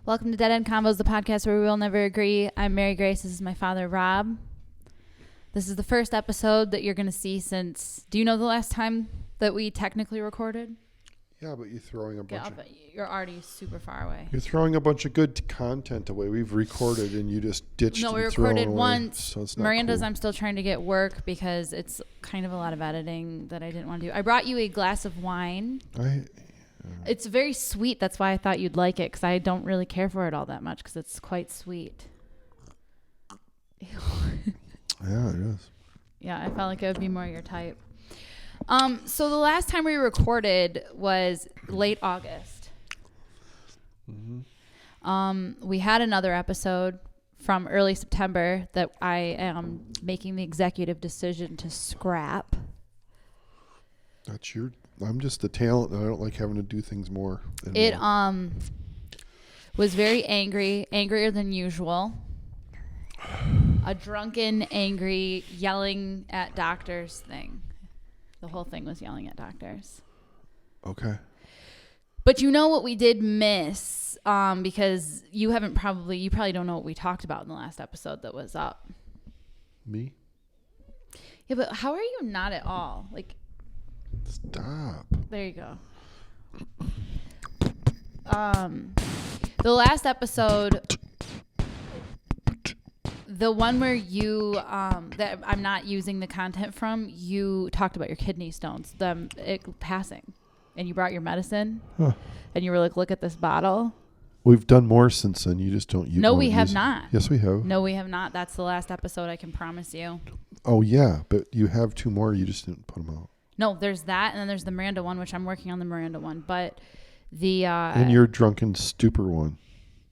Welcome to End Convos, the podcast where we will never agree. I'm Mary Grace. This is my father, Rob. This is the first episode that you're going to see since... Do you know the last time that we technically recorded? Yeah, but you're throwing a bunch of... You're already super far away. You're throwing a bunch of good content away. We've recorded and you just ditched No, we and thrown recorded away, once. so it's not Miranda's, cool. I'm still trying to get work because it's kind of a lot of editing that I didn't want to do. I brought you a glass of wine. It's very sweet. That's why I thought you'd like it, because I don't really care for it all that much because it's quite sweet. Yeah, it is. Yeah, I felt like it would be more your type. So the last time we recorded was late August. Mm-hmm. We had another episode from early September that I am making the executive decision to scrap. That's your... I'm just the talent, and I don't like having to do things more. It was very angrier than usual. A drunken, angry, yelling at doctors thing. The whole thing was yelling at doctors. Okay. But you know what we did miss, because you probably don't know what we talked about in the last episode that was up. Me? Yeah, but how are you not at all? Like, stop. There you go. The last episode, the one where you that I'm not using the content from, you talked about your kidney stones, it passing, and you brought your medicine, and you were like, "Look at this bottle." We've done more since then. You just don't use. No, we have not. Yes, we have. No, we have not. That's the last episode. I can promise you. Oh yeah, but you have two more. You just didn't put them out. No, there's that, and then there's the Miranda one, which I'm working on the Miranda one. But the and your drunken stupor one.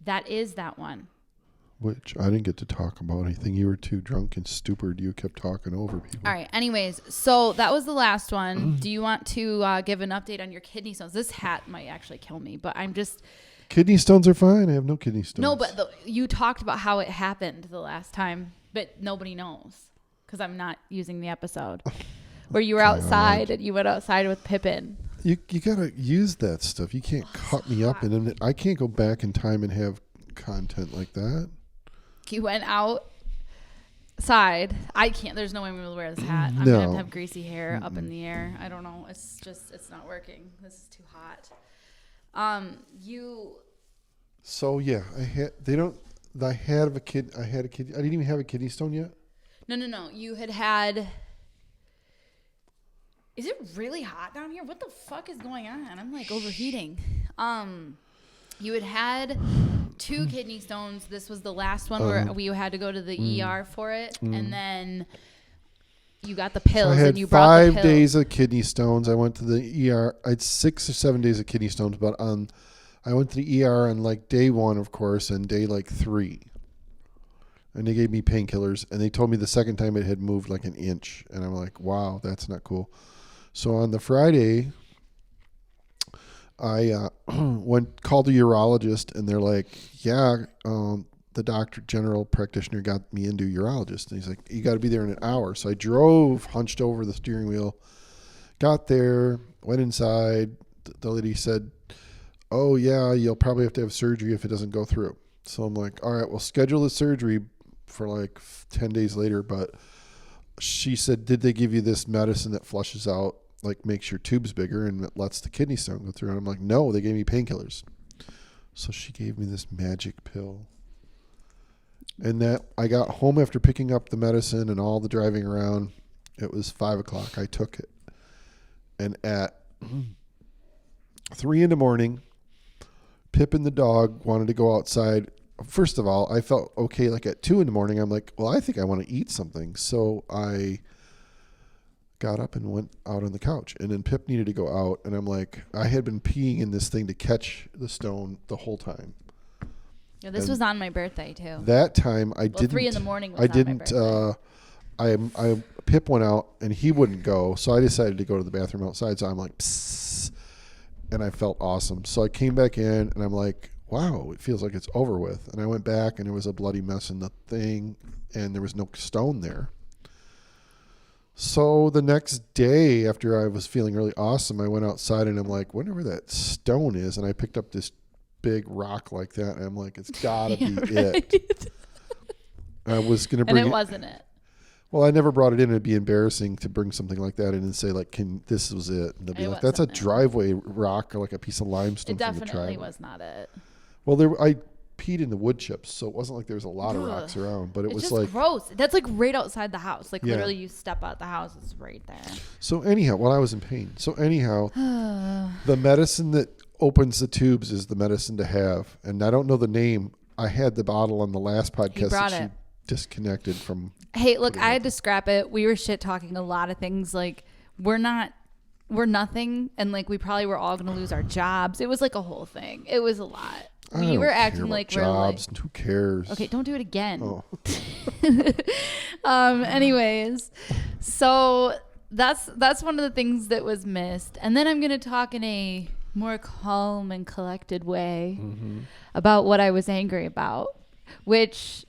That is that one. Which I didn't get to talk about anything. You were too drunk and stupid. You kept talking over people. All right. Anyways, so that was the last one. Do you want to give an update on your kidney stones? This hat might actually kill me, but I'm just... Kidney stones are fine. I have no kidney stones. No, but you talked about how it happened the last time, but nobody knows because I'm not using the episode. Where you were outside and you went outside with Pippin. You gotta use that stuff. You can't cut me up, and I can't go back in time and have content like that. You went outside. I can't. There's no way I'm gonna wear this hat. I'm No. gonna have greasy hair up in the air. I don't know. It's not working. This is too hot. So yeah, I had a kid. I didn't even have a kidney stone yet. No. You had. Is it really hot down here? What the fuck is going on? I'm like overheating. You had 2 kidney stones. This was the last one where we had to go to the ER for it, and then you got the pills. So I had and you brought the 5 pills. days of kidney stones. I went to the ER. I had 6 or 7 days of kidney stones, but I went to the ER on like day 1, of course, and day like 3. And they gave me painkillers, and they told me the second time it had moved like an inch, and I'm like, wow, that's not cool. So on the Friday, I called a urologist, and they're like, yeah, the doctor, general practitioner, got me into urologist. And he's like, you got to be there in an hour. So I drove, hunched over the steering wheel, got there, went inside. The lady said, oh, yeah, you'll probably have to have surgery if it doesn't go through. So I'm like, all right, we'll schedule the surgery for like 10 days later. But she said, did they give you this medicine that flushes out, like makes your tubes bigger and it lets the kidney stone go through? And I'm like, no, they gave me painkillers. So she gave me this magic pill. And that I got home after picking up the medicine and all the driving around. It was 5:00. I took it. And at 3 a.m, Pippin the dog wanted to go outside. First of all, I felt okay. Like at 2 a.m, I'm like, well, I think I want to eat something. So I got up and went out on the couch, and then Pip needed to go out, and I'm like, I had been peeing in this thing to catch the stone the whole time. Yeah, this was on my birthday too. That time I didn't. 3 a.m. was on my birthday. Pip went out and he wouldn't go, so I decided to go to the bathroom outside. So I'm like, psst, and I felt awesome. So I came back in, and I'm like, wow, it feels like it's over with. And I went back, and there was a bloody mess in the thing, and there was no stone there. So the next day, after I was feeling really awesome, I went outside, and I'm like, wonder where that stone is. And I picked up this big rock like that. And I'm like, it's gotta be it. I was gonna bring and it wasn't it. Well, I never brought it in. It'd be embarrassing to bring something like that in and say, like, this was it. And they'd be like, that's a driveway rock or like a piece of limestone it from the driveway. definitely was not it. Well, I peed in the wood chips, so it wasn't like there was a lot of rocks around, but it was just like gross. That's like right outside the house. Like literally you step out the house, it's right there. So anyhow, I was in pain. So anyhow, the medicine that opens the tubes is the medicine to have. And I don't know the name. I had the bottle on the last podcast that she disconnected from. Hey, look, I had to scrap it. We were shit talking a lot of things. Like we're nothing. And like we probably were all going to lose our jobs. It was like a whole thing. It was a lot. We were acting like we're jobs. Like, who cares? Okay, don't do it again. Oh. Anyways, so that's one of the things that was missed. And then I'm going to talk in a more calm and collected way about what I was angry about, which,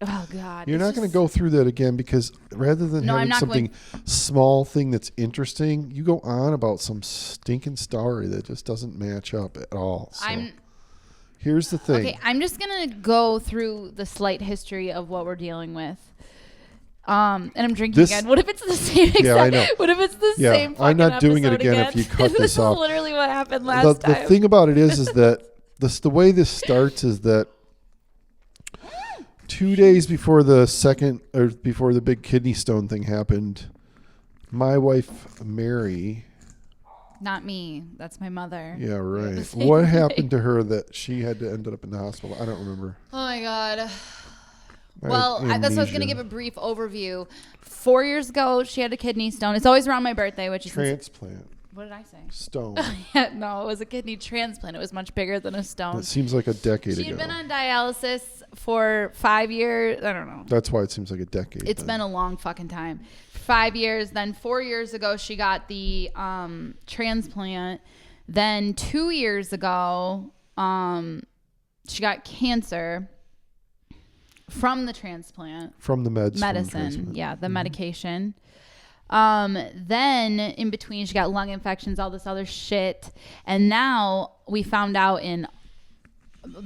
oh God. You're not going to go through that again because rather than having something small thing that's interesting, you go on about some stinking story that just doesn't match up at all. So. Here's the thing. Okay, I'm just going to go through the slight history of what we're dealing with. And I'm drinking again. What if it's the same exact? Yeah, I know. What if it's the same fucking I'm not doing it again if you cut this off. This is literally what happened last time. The thing about it is that the way this starts is that 2 days before before the big kidney stone thing happened, my wife, Mary... Not me. That's my mother. Yeah, right. What happened to her that she had to end up in the hospital? I don't remember. Oh, my God. Well, that's what I was going to give a brief overview. 4 years ago, she had a kidney stone. It's always around my birthday, which is... Transplant. What did I say? Stone. Yeah, no, it was a kidney transplant. It was much bigger than a stone. It seems like a decade ago. She'd been on dialysis for 5 years. I don't know. That's why it seems like a decade. It's been a long fucking time. 5 years. Then 4 years ago, she got the transplant. Then 2 years ago, she got cancer from the transplant. From the medicine. Yeah, the medication. Then in between she got lung infections, all this other shit. And now we found out in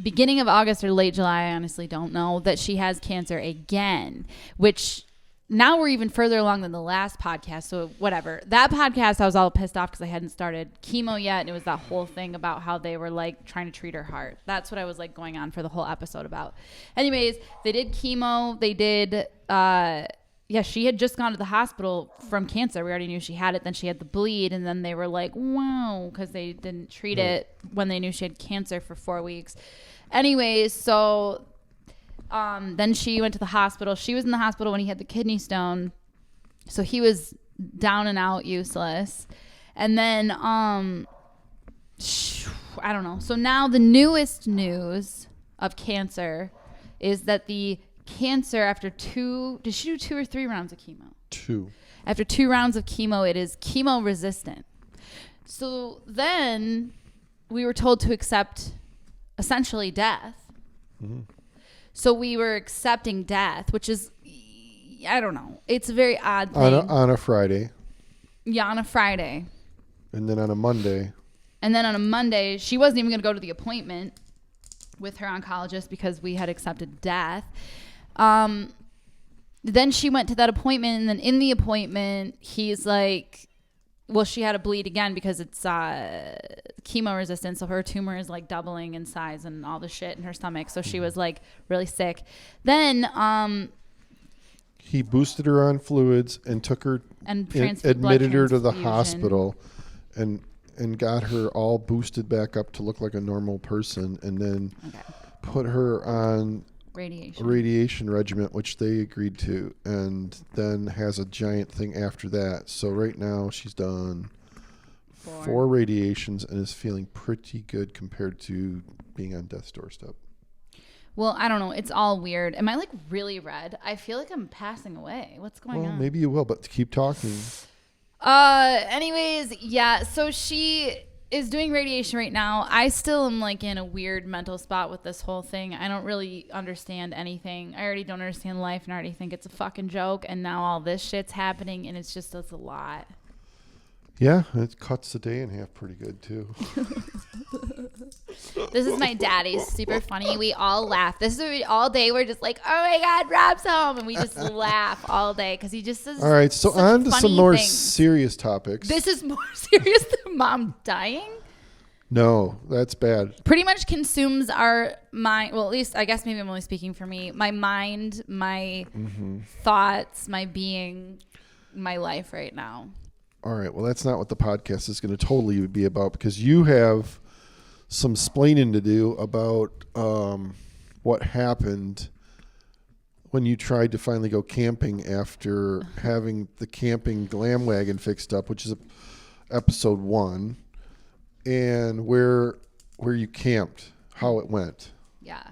beginning of August or late July, I honestly don't know, that she has cancer again, which now we're even further along than the last podcast. So whatever. That podcast, I was all pissed off because I hadn't started chemo yet. And it was that whole thing about how they were like trying to treat her heart. That's what I was like going on for the whole episode about. Anyways, they did chemo. They did, she had just gone to the hospital from cancer. We already knew she had it. Then she had the bleed. And then they were like, wow, because they didn't treat it when they knew she had cancer for 4 weeks. Anyways, so then she went to the hospital. She was in the hospital when he had the kidney stone. So he was down and out, useless. And then, I don't know. So now the newest news of cancer is that the cancer after did she do 2 or 3 rounds of chemo? 2. After 2 rounds of chemo, it is chemo resistant. So then we were told to accept essentially death. Mm-hmm. So we were accepting death, which is, I don't know. It's a very odd thing. On a Friday. Yeah, on a Friday. And then on a Monday. And then on a Monday, she wasn't even going to go to the appointment with her oncologist because we had accepted death. Then she went to that appointment, and then in the appointment, he's like, well, she had to bleed again because it's chemo resistant, so her tumor is like doubling in size and all the shit in her stomach. So she was like really sick. Then he boosted her on fluids and took her and admitted her to the hospital and got her all boosted back up to look like a normal person, and then put her on radiation regimen, which they agreed to, and then has a giant thing after that. So right now she's done 4 radiations and is feeling pretty good compared to being on death's doorstep. Well, I don't know. It's all weird. Am I like really red? I feel like I'm passing away. What's going on? Maybe you will, but keep talking. Anyways, yeah. So she is doing radiation right now. I still am like in a weird mental spot with this whole thing. I don't really understand anything. I already don't understand life and I already think it's a fucking joke. And now all this shit's happening and it's a lot. Yeah, it cuts the day in half pretty good too. This is my dad. He's super funny. We all laugh. This is all day. We're just like, oh my God, Rob's home. And we just laugh all day because he just says. All right. So on to some more serious topics. This is more serious than mom dying. No, that's bad. Pretty much consumes our mind. Well, at least I guess maybe I'm only speaking for me. My mind, my thoughts, my being, my life right now. All right. Well, that's not what the podcast is going to totally be about because you have some splaining to do about what happened when you tried to finally go camping after having the camping glam wagon fixed up, which is episode 1, and where you camped, how it went. Yeah,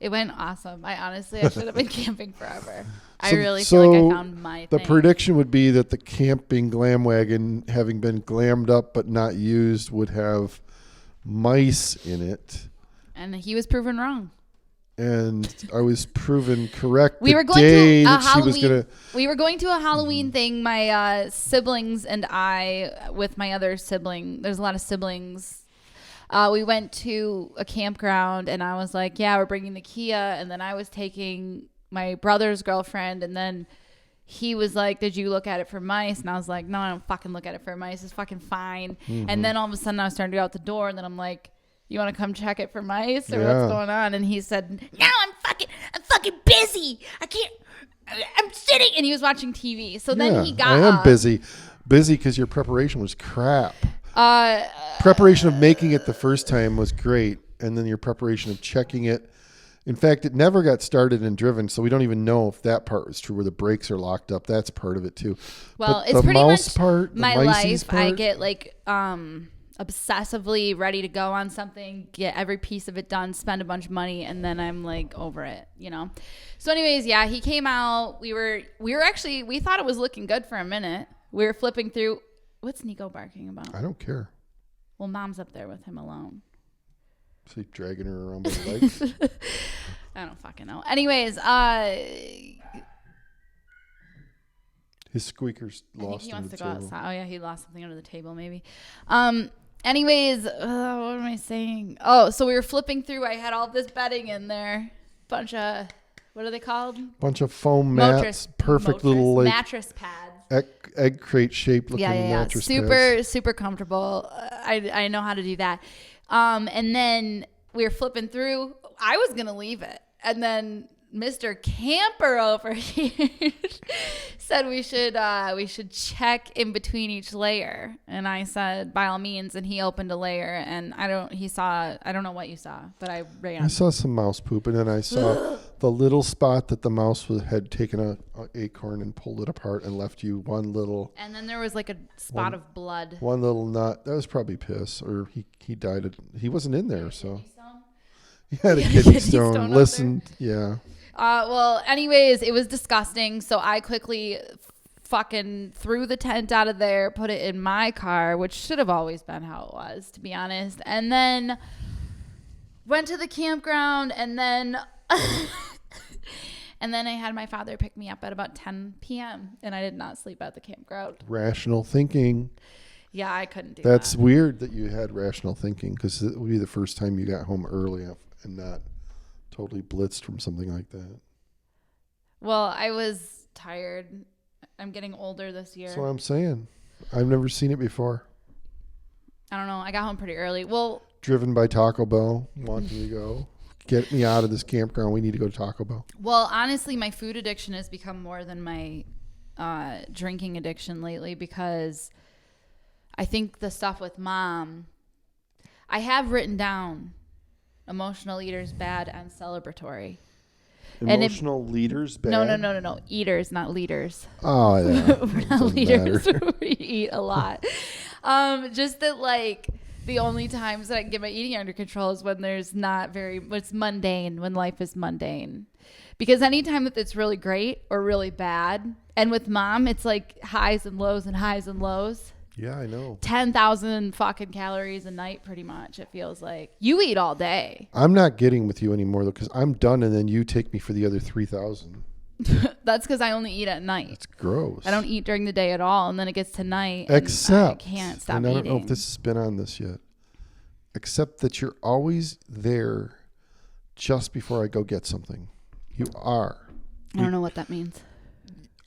it went awesome. I should have been camping forever. I really feel like I found my thing. The prediction would be that the camping glam wagon, having been glammed up but not used, would have mice in it. And he was proven wrong. And I was proven correct. We were going to a Halloween. We were going to a Halloween thing. My siblings and I, with my other sibling. There's a lot of siblings. We went to a campground, and I was like, "Yeah, we're bringing the Kia." And then I was taking my brother's girlfriend, and then he was like, "Did you look at it for mice?" And I was like, "No, I don't fucking look at it for mice. It's fucking fine." And then all of a sudden, I was starting to go out the door, and then I'm like, "You want to come check it for mice or what's going on?" And he said, "No, I'm fucking busy. I can't. I'm sitting." And he was watching TV. So then he got I am busy because your preparation was crap. Preparation of making it the first time was great, and then your preparation of checking it. In fact, it never got started and driven, so we don't even know if that part was true, where the brakes are locked up. That's part of it too. Well, but it's pretty much my life. Part, I get like obsessively ready to go on something, get every piece of it done, spend a bunch of money, and then I'm like over it, you know? So anyways, yeah, he came out. We thought it was looking good for a minute. We were flipping through. What's Nico barking about? I don't care. Well, mom's up there with him alone. So he's dragging her around by the legs? I don't fucking know. Anyways, his squeaker's lost. I think he wants to go table. outside. Oh yeah, he lost something under the table maybe. Anyways, what am I saying? Oh, so we were flipping through. I had all this bedding in there. Bunch of, what are they called? Bunch of foam mats. Perfect little like mattress pads. Egg crate shaped looking mattress pads. Super comfortable. I know how to do that. And then we were flipping through. I was going to leave it. And then Mr. Camper over here said we should check in between each layer. And I said, by all means. And he opened a layer, and I don't know what you saw, but I ran. I saw some mouse poop, and then I saw the little spot that the mouse had taken an acorn and pulled it apart and left you one little. And then there was like a spot of blood. One little nut. That was probably piss, or he died. He wasn't in there, so. He had a kidney stone. Listen, yeah. Well, anyways, it was disgusting. So I quickly fucking threw the tent out of there, put it in my car, which should have always been how it was, to be honest. And then went to the campground, and then and then I had my father pick me up at about 10 p.m. and I did not sleep at the campground. Rational thinking. Yeah, I couldn't do that. That's weird that you had rational thinking, because it would be the first time you got home early and not totally blitzed from something like that. Well, I was tired. I'm getting older this year. That's what I'm saying. I've never seen it before. I don't know. I got home pretty early. Well, driven by Taco Bell, wanting to go. Get me out of this campground. We need to go to Taco Bell. Well, honestly, my food addiction has become more than my drinking addiction lately, because I think the stuff with mom, I have written down emotional eaters bad and celebratory. Emotional leaders bad? No. Eaters, not leaders. Oh, yeah. We're not leaders. We eat a lot. Just that, like, the only times that I can get my eating under control is when it's mundane, when life is mundane. Because anytime that it's really great or really bad, and with mom, it's like highs and lows and highs and lows. Yeah, I know. 10,000 fucking calories a night, pretty much, it feels like. You eat all day. I'm not getting with you anymore, though, because I'm done, and then you take me for the other 3,000. That's because I only eat at night. It's gross. I don't eat during the day at all, and then it gets to night. Except, I can't stop and I don't eating. know if this has been on this yet. except that you're always there just before I go get something. You are. I don't know what that means.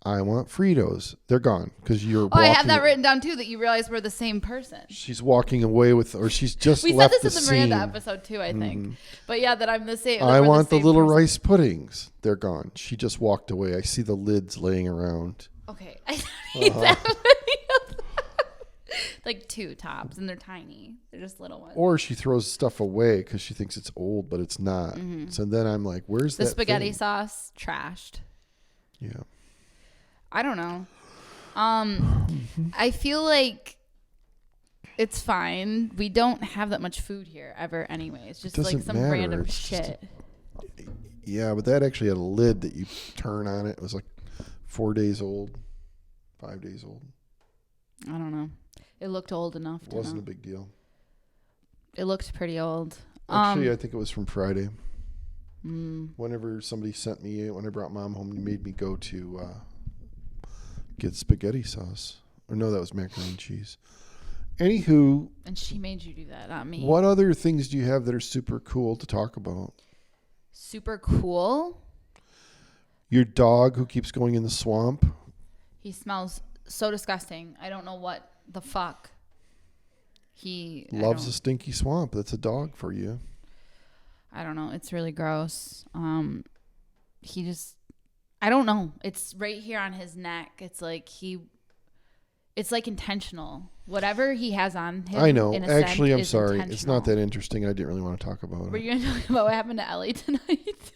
I want Fritos. They're gone because you're. Oh, I have that written down too. That you realize we're the same person. She's walking away with, or she's just. We left said this in the scene. Miranda episode too, I think. But yeah, that I'm the same. I want the little rice puddings. They're gone. She just walked away. I see the lids laying around. Okay, I don't need that many of them. Like 2 tops, and they're tiny. They're just little ones. Or she throws stuff away because she thinks it's old, but it's not. Mm-hmm. So then I'm like, "Where's the that spaghetti thing? sauce? Trashed." Yeah. I don't know. I feel like it's fine. We don't have that much food here ever anyway. It's just like some random shit. Yeah, but that actually had a lid that you turn on it. It was like 4 days old, 5 days old. I don't know. It looked old enough. It wasn't a big deal. It looked pretty old. Actually, I think it was from Friday. Whenever somebody sent me, when I brought Mom home, he made me go to get spaghetti sauce. Or no, that was macaroni and cheese. Anywho. And she made you do that, not me. What other things do you have that are super cool to talk about? Super cool? Your dog who keeps going in the swamp. He smells so disgusting. I don't know what the fuck. He loves a stinky swamp. That's a dog for you. I don't know. It's really gross. He just, I don't know. It's right here on his neck. It's like it's like intentional. Whatever he has on him. I know. Actually, I'm is sorry. It's not that interesting. I didn't really want to talk about it. Were you going to talk about what happened to Ellie tonight?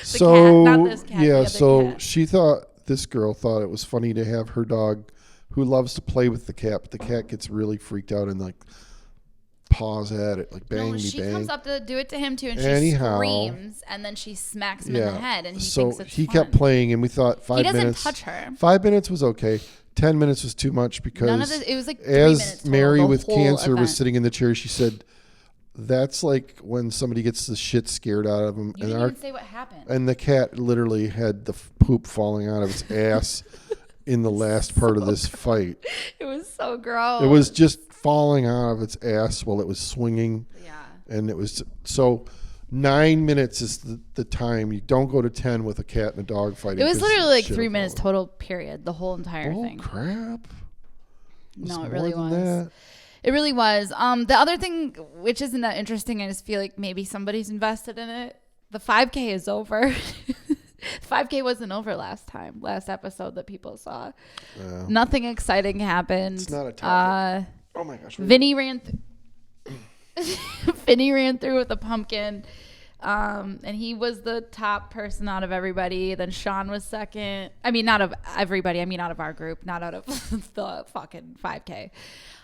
So, cat, not this cat, yeah, so cat. This girl thought it was funny to have her dog who loves to play with the cat, but the cat gets really freaked out and like paws at it, like bang, she bang. comes up to do it to him too, and she screams, and then she smacks him in the head, and he thinks it's he fun. Kept playing, and we thought 5 minutes. He doesn't touch her. 5 minutes was okay. 10 minutes was too much because none of this, it was like 3 minutes total, Mary with cancer event. was sitting in the chair, she said, "That's like when somebody gets the shit scared out of them." You didn't even say what happened. And the cat literally had the poop falling out of its ass in the last part of this fight. It was so gross. It was just falling out of its ass while it was swinging. Yeah. And it was so 9 minutes is the time. You don't go to 10 with a cat and a dog fighting. It was literally like 3 minutes total, period. The whole entire thing. Oh, crap. No, it really was. It really was. The other thing, which isn't that interesting, I just feel like maybe somebody's invested in it. The 5K is over. 5K wasn't over last episode that people saw. Nothing exciting happened. It's not a topic. Oh my gosh. Vinny ran through with a pumpkin. And he was the top person out of everybody. Then Sean was second. I mean, not of everybody. I mean, out of our group, not out of the fucking 5K.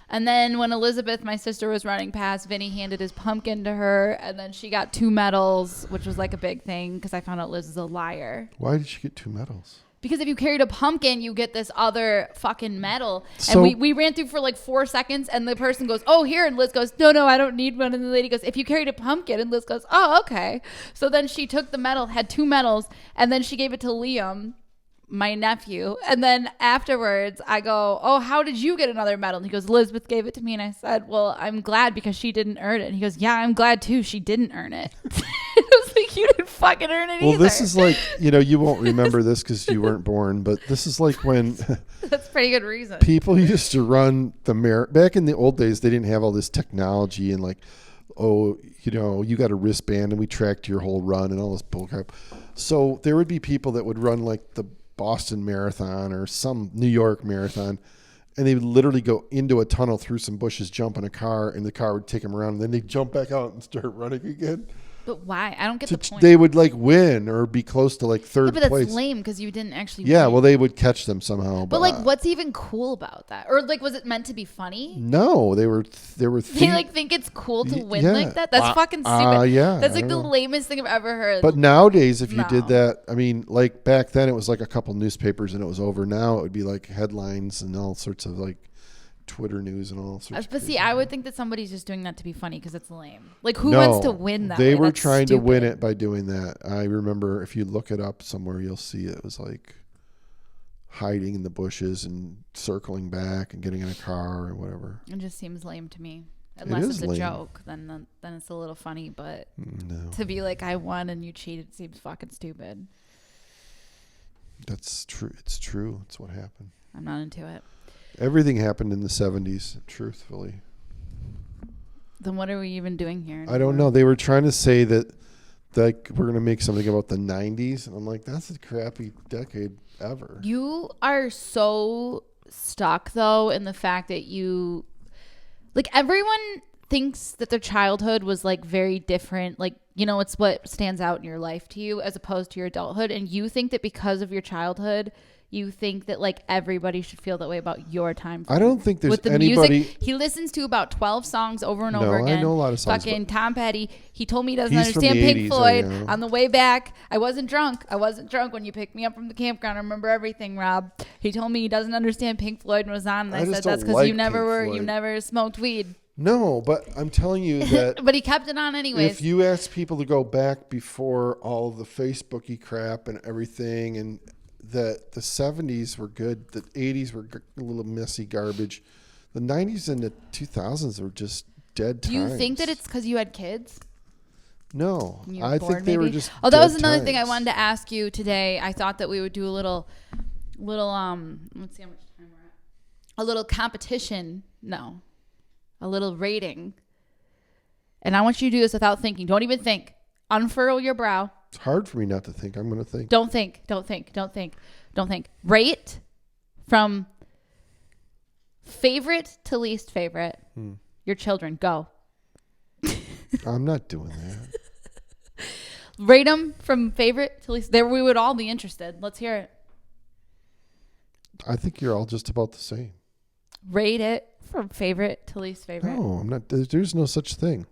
And then when Elizabeth, my sister, was running past, Vinny handed his pumpkin to her. And then she got 2 medals, which was like a big thing because I found out Liz is a liar. Why did she get 2 medals? Because if you carried a pumpkin, you get this other fucking medal. So, and we ran through for like 4 seconds, and the person goes, "Oh, here." And Liz goes, No, I don't need one. And the lady goes, "If you carried a pumpkin." And Liz goes, "Oh, okay." So then she took the medal, had 2 medals, and then she gave it to Liam, my nephew. And then afterwards, I go, "Oh, how did you get another medal?" And he goes, "Elizabeth gave it to me." And I said, "Well, I'm glad because she didn't earn it." And he goes, "Yeah, I'm glad too. She didn't earn it." It was like, you didn't fucking earn it either. Well, this is like, you won't remember this because you weren't born, but this is like when that's pretty good reason. People used to run the back in the old days. They didn't have all this technology and like, you got a wristband and we tracked your whole run and all this bullcrap. So there would be people that would run like the Boston Marathon or some New York Marathon, and they would literally go into a tunnel through some bushes, jump in a car, and the car would take them around, and then they'd jump back out and start running again. But why? I don't get the point. They would like win or be close to like third place. But that's lame because you didn't actually win. Well, they would catch them somehow. But like, what's even cool about that? Or like, was it meant to be funny? No, they were. They like think it's cool to win like that. That's fucking stupid. Yeah, that's like the lamest thing I've ever heard. But nowadays, if you did that, I mean, like back then, it was like a couple newspapers and it was over. Now it would be like headlines and all sorts of like Twitter news and all sorts. But see, I would think that somebody's just doing that to be funny because it's lame. Like, who wants to win that? They were trying to win it by doing that. I remember, if you look it up somewhere, you'll see it was like hiding in the bushes and circling back and getting in a car or whatever. It just seems lame to me. Unless it's a joke, then it's a little funny. But to be like, I won and you cheated seems fucking stupid. That's true. It's true. It's what happened. I'm not into it. Everything happened in the 70s, truthfully. Then what are we even doing here anymore? I don't know. They were trying to say that we're going to make something about the 90s. And I'm like, that's a crappy decade ever. You are so stuck, though, in the fact that you... Like, everyone thinks that their childhood was, like, very different. Like, you know, it's what stands out in your life to you as opposed to your adulthood. And you think that because of your childhood, you think that, like, everybody should feel that way about your time. I don't think there's with the anybody... music. He listens to about 12 songs over and over again. I know a lot of songs. Fucking Tom Petty. He told me he doesn't understand Pink Floyd. On the way back, I wasn't drunk when you picked me up from the campground. I remember everything, Rob. He told me he doesn't understand Pink Floyd and was on. And I said, that's because you never smoked weed. No, but I'm telling you that... But he kept it on anyways. If you ask people to go back before all the Facebooky crap and everything, and that the 70s were good, the 80s were a little messy garbage, the 90s and the 2000s were just dead times. Do you think that it's because you had kids? No, I think they were just that was another thing I wanted to ask you today. I thought that we would do a little let's see how much time we're at. A little competition. No. A little rating. And I want you to do this without thinking. Don't even think. Unfurl your brow. It's hard for me not to think. I'm going to think. Don't think. Rate from favorite to least favorite. Your children. Go. I'm not doing that. Rate them from favorite to least. There, we would all be interested. Let's hear it. I think you're all just about the same. Rate it from favorite to least favorite. No, I'm not. There's no such thing.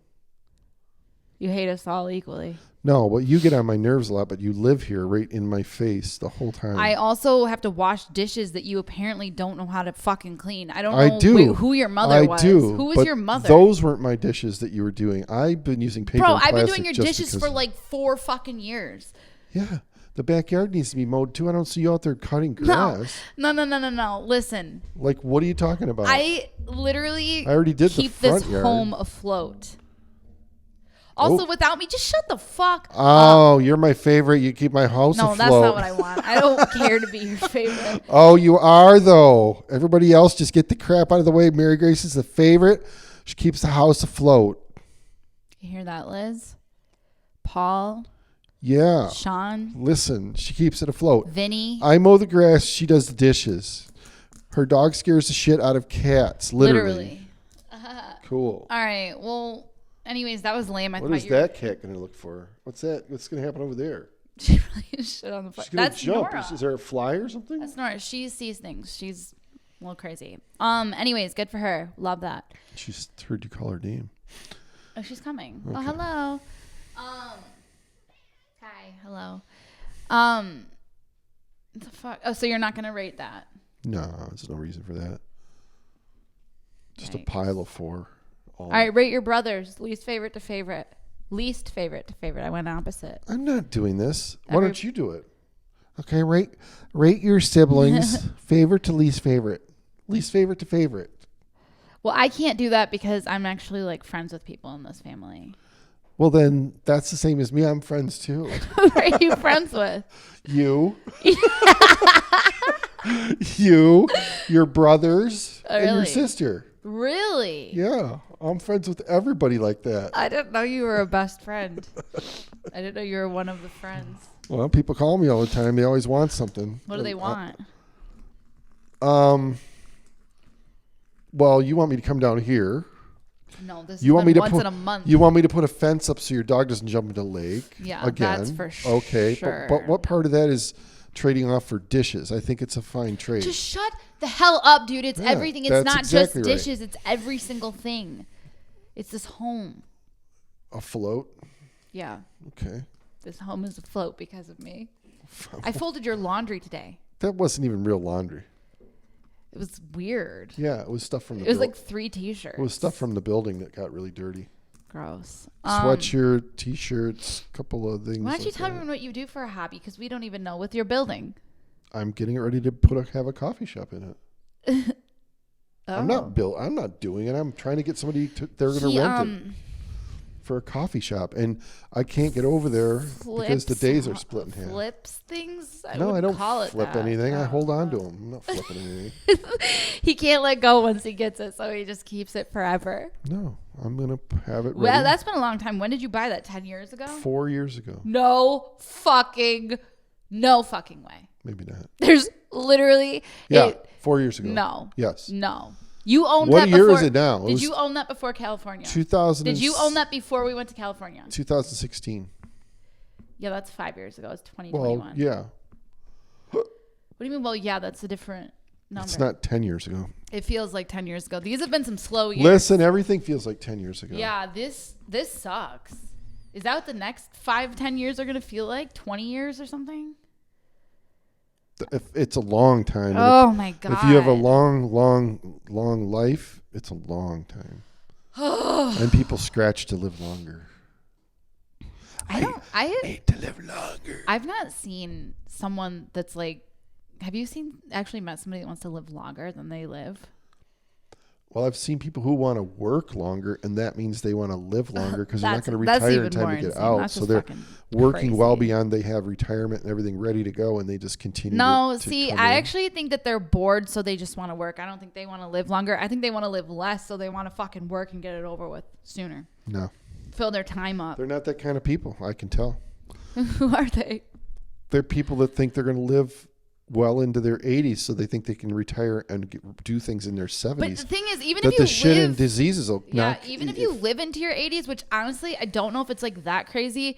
You hate us all equally. No, well, you get on my nerves a lot, but you live here right in my face the whole time. I also have to wash dishes that you apparently don't know how to fucking clean. I don't know who your mother was. Who was your mother? Those weren't my dishes that you were doing. I've been using paper and plastic. I've been doing your dishes for like 4 fucking years. Yeah. The backyard needs to be mowed too. I don't see you out there cutting grass. No. Listen. Like, what are you talking about? I already did keep this home afloat. Also, without me, just shut the fuck up. Oh, you're my favorite. You keep my house afloat. No, that's not what I want. I don't care to be your favorite. Oh, you are, though. Everybody else, just get the crap out of the way. Mary Grace is the favorite. She keeps the house afloat. You hear that, Liz? Paul? Yeah. Sean? Listen, she keeps it afloat. Vinny? I mow the grass. She does the dishes. Her dog scares the shit out of cats. Literally. Cool. All right. Well, anyways, that was lame. What is that cat going to look for? What's that? What's going to happen over there? She really shit on the fire. That's jump. Nora. Is there a fly or something? That's Nora. She sees things. She's a little crazy. Anyways, good for her. Love that. She's heard you call her name. Oh, she's coming. Okay. Oh, hello. Hi. Hello. The fuck? Oh, so you're not going to rate that? No, there's no reason for that. Just a pile of 4. All right, rate your brothers. Least favorite to favorite. Least favorite to favorite. I went opposite. I'm not doing this. Why don't you do it? Okay, rate your siblings. Favorite to least favorite. Least favorite to favorite. Well, I can't do that because I'm actually like friends with people in this family. Well, then that's the same as me. I'm friends too. Who are you friends with? You. You, your brothers, and your sister. Really? Yeah. I'm friends with everybody like that. I didn't know you were a best friend. I didn't know you were one of the friends. Well, people call me all the time. They always want something. What do they want? Well, you want me to come down here. No, this is once in a month. You want me to put a fence up so your dog doesn't jump into the lake? Yeah, again. that's for sure. Okay, but what part of that is trading off for dishes? I think it's a fine trade. Just shut the hell up, dude. It's everything. It's not exactly just dishes. Right. It's every single thing. It's this home. Afloat? Yeah. Okay. This home is afloat because of me. I folded your laundry today. That wasn't even real laundry. It was weird. Yeah, it was stuff from the building. It was like 3 T-shirts. It was stuff from the building that got really dirty. Gross. Sweatshirt, T-shirts, a couple of things. Why don't you tell everyone what you do for a hobby? Because we don't even know with your building. I'm getting ready to have a coffee shop in it. Oh. I'm not doing it. I'm trying to get somebody they're going to rent it for a coffee shop, and I can't get over there because the days are split in half. Flips things? I don't flip anything. I hold on to them. I'm not flipping anything. He can't let go once he gets it, so he just keeps it forever. No, I'm going to have it ready. Well, that's been a long time. When did you buy that? 10 years ago? 4 years ago. No fucking way. Maybe not. There's literally... 4 years ago. No. Yes. No. You owned what that before. What year is it now? Did you own that before California? 2000. Did you own that before we went to California? 2016. Yeah, that's 5 years ago. It's 2021. Well, yeah. What do you mean? Well, yeah, that's a different number. It's not 10 years ago. It feels like 10 years ago. These have been some slow years. Listen, everything feels like 10 years ago. Yeah, this sucks. Is that what the next 5-10 years are going to feel like? 20 years or something? If it's a long time. Oh my God. If you have a long life, it's a long time. And people scratch to live longer. I hate to live longer. I've not seen someone that's like, have you actually met somebody that wants to live longer than they live? Well, I've seen people who want to work longer, and that means they want to live longer because they're not going to retire in time to get out. So they're working well beyond they have retirement and everything ready to go, and they just continue. No, see, I actually think that they're bored, so they just want to work. I don't think they want to live longer. I think they want to live less, so they want to fucking work and get it over with sooner. No. Fill their time up. They're not that kind of people. I can tell. Who are they? They're people that think they're going to live well into their 80s, so they think they can retire and do things in their 70s. But the thing is, even if you the shit and diseases will even if you live into your 80s, which honestly I don't know if it's like that crazy,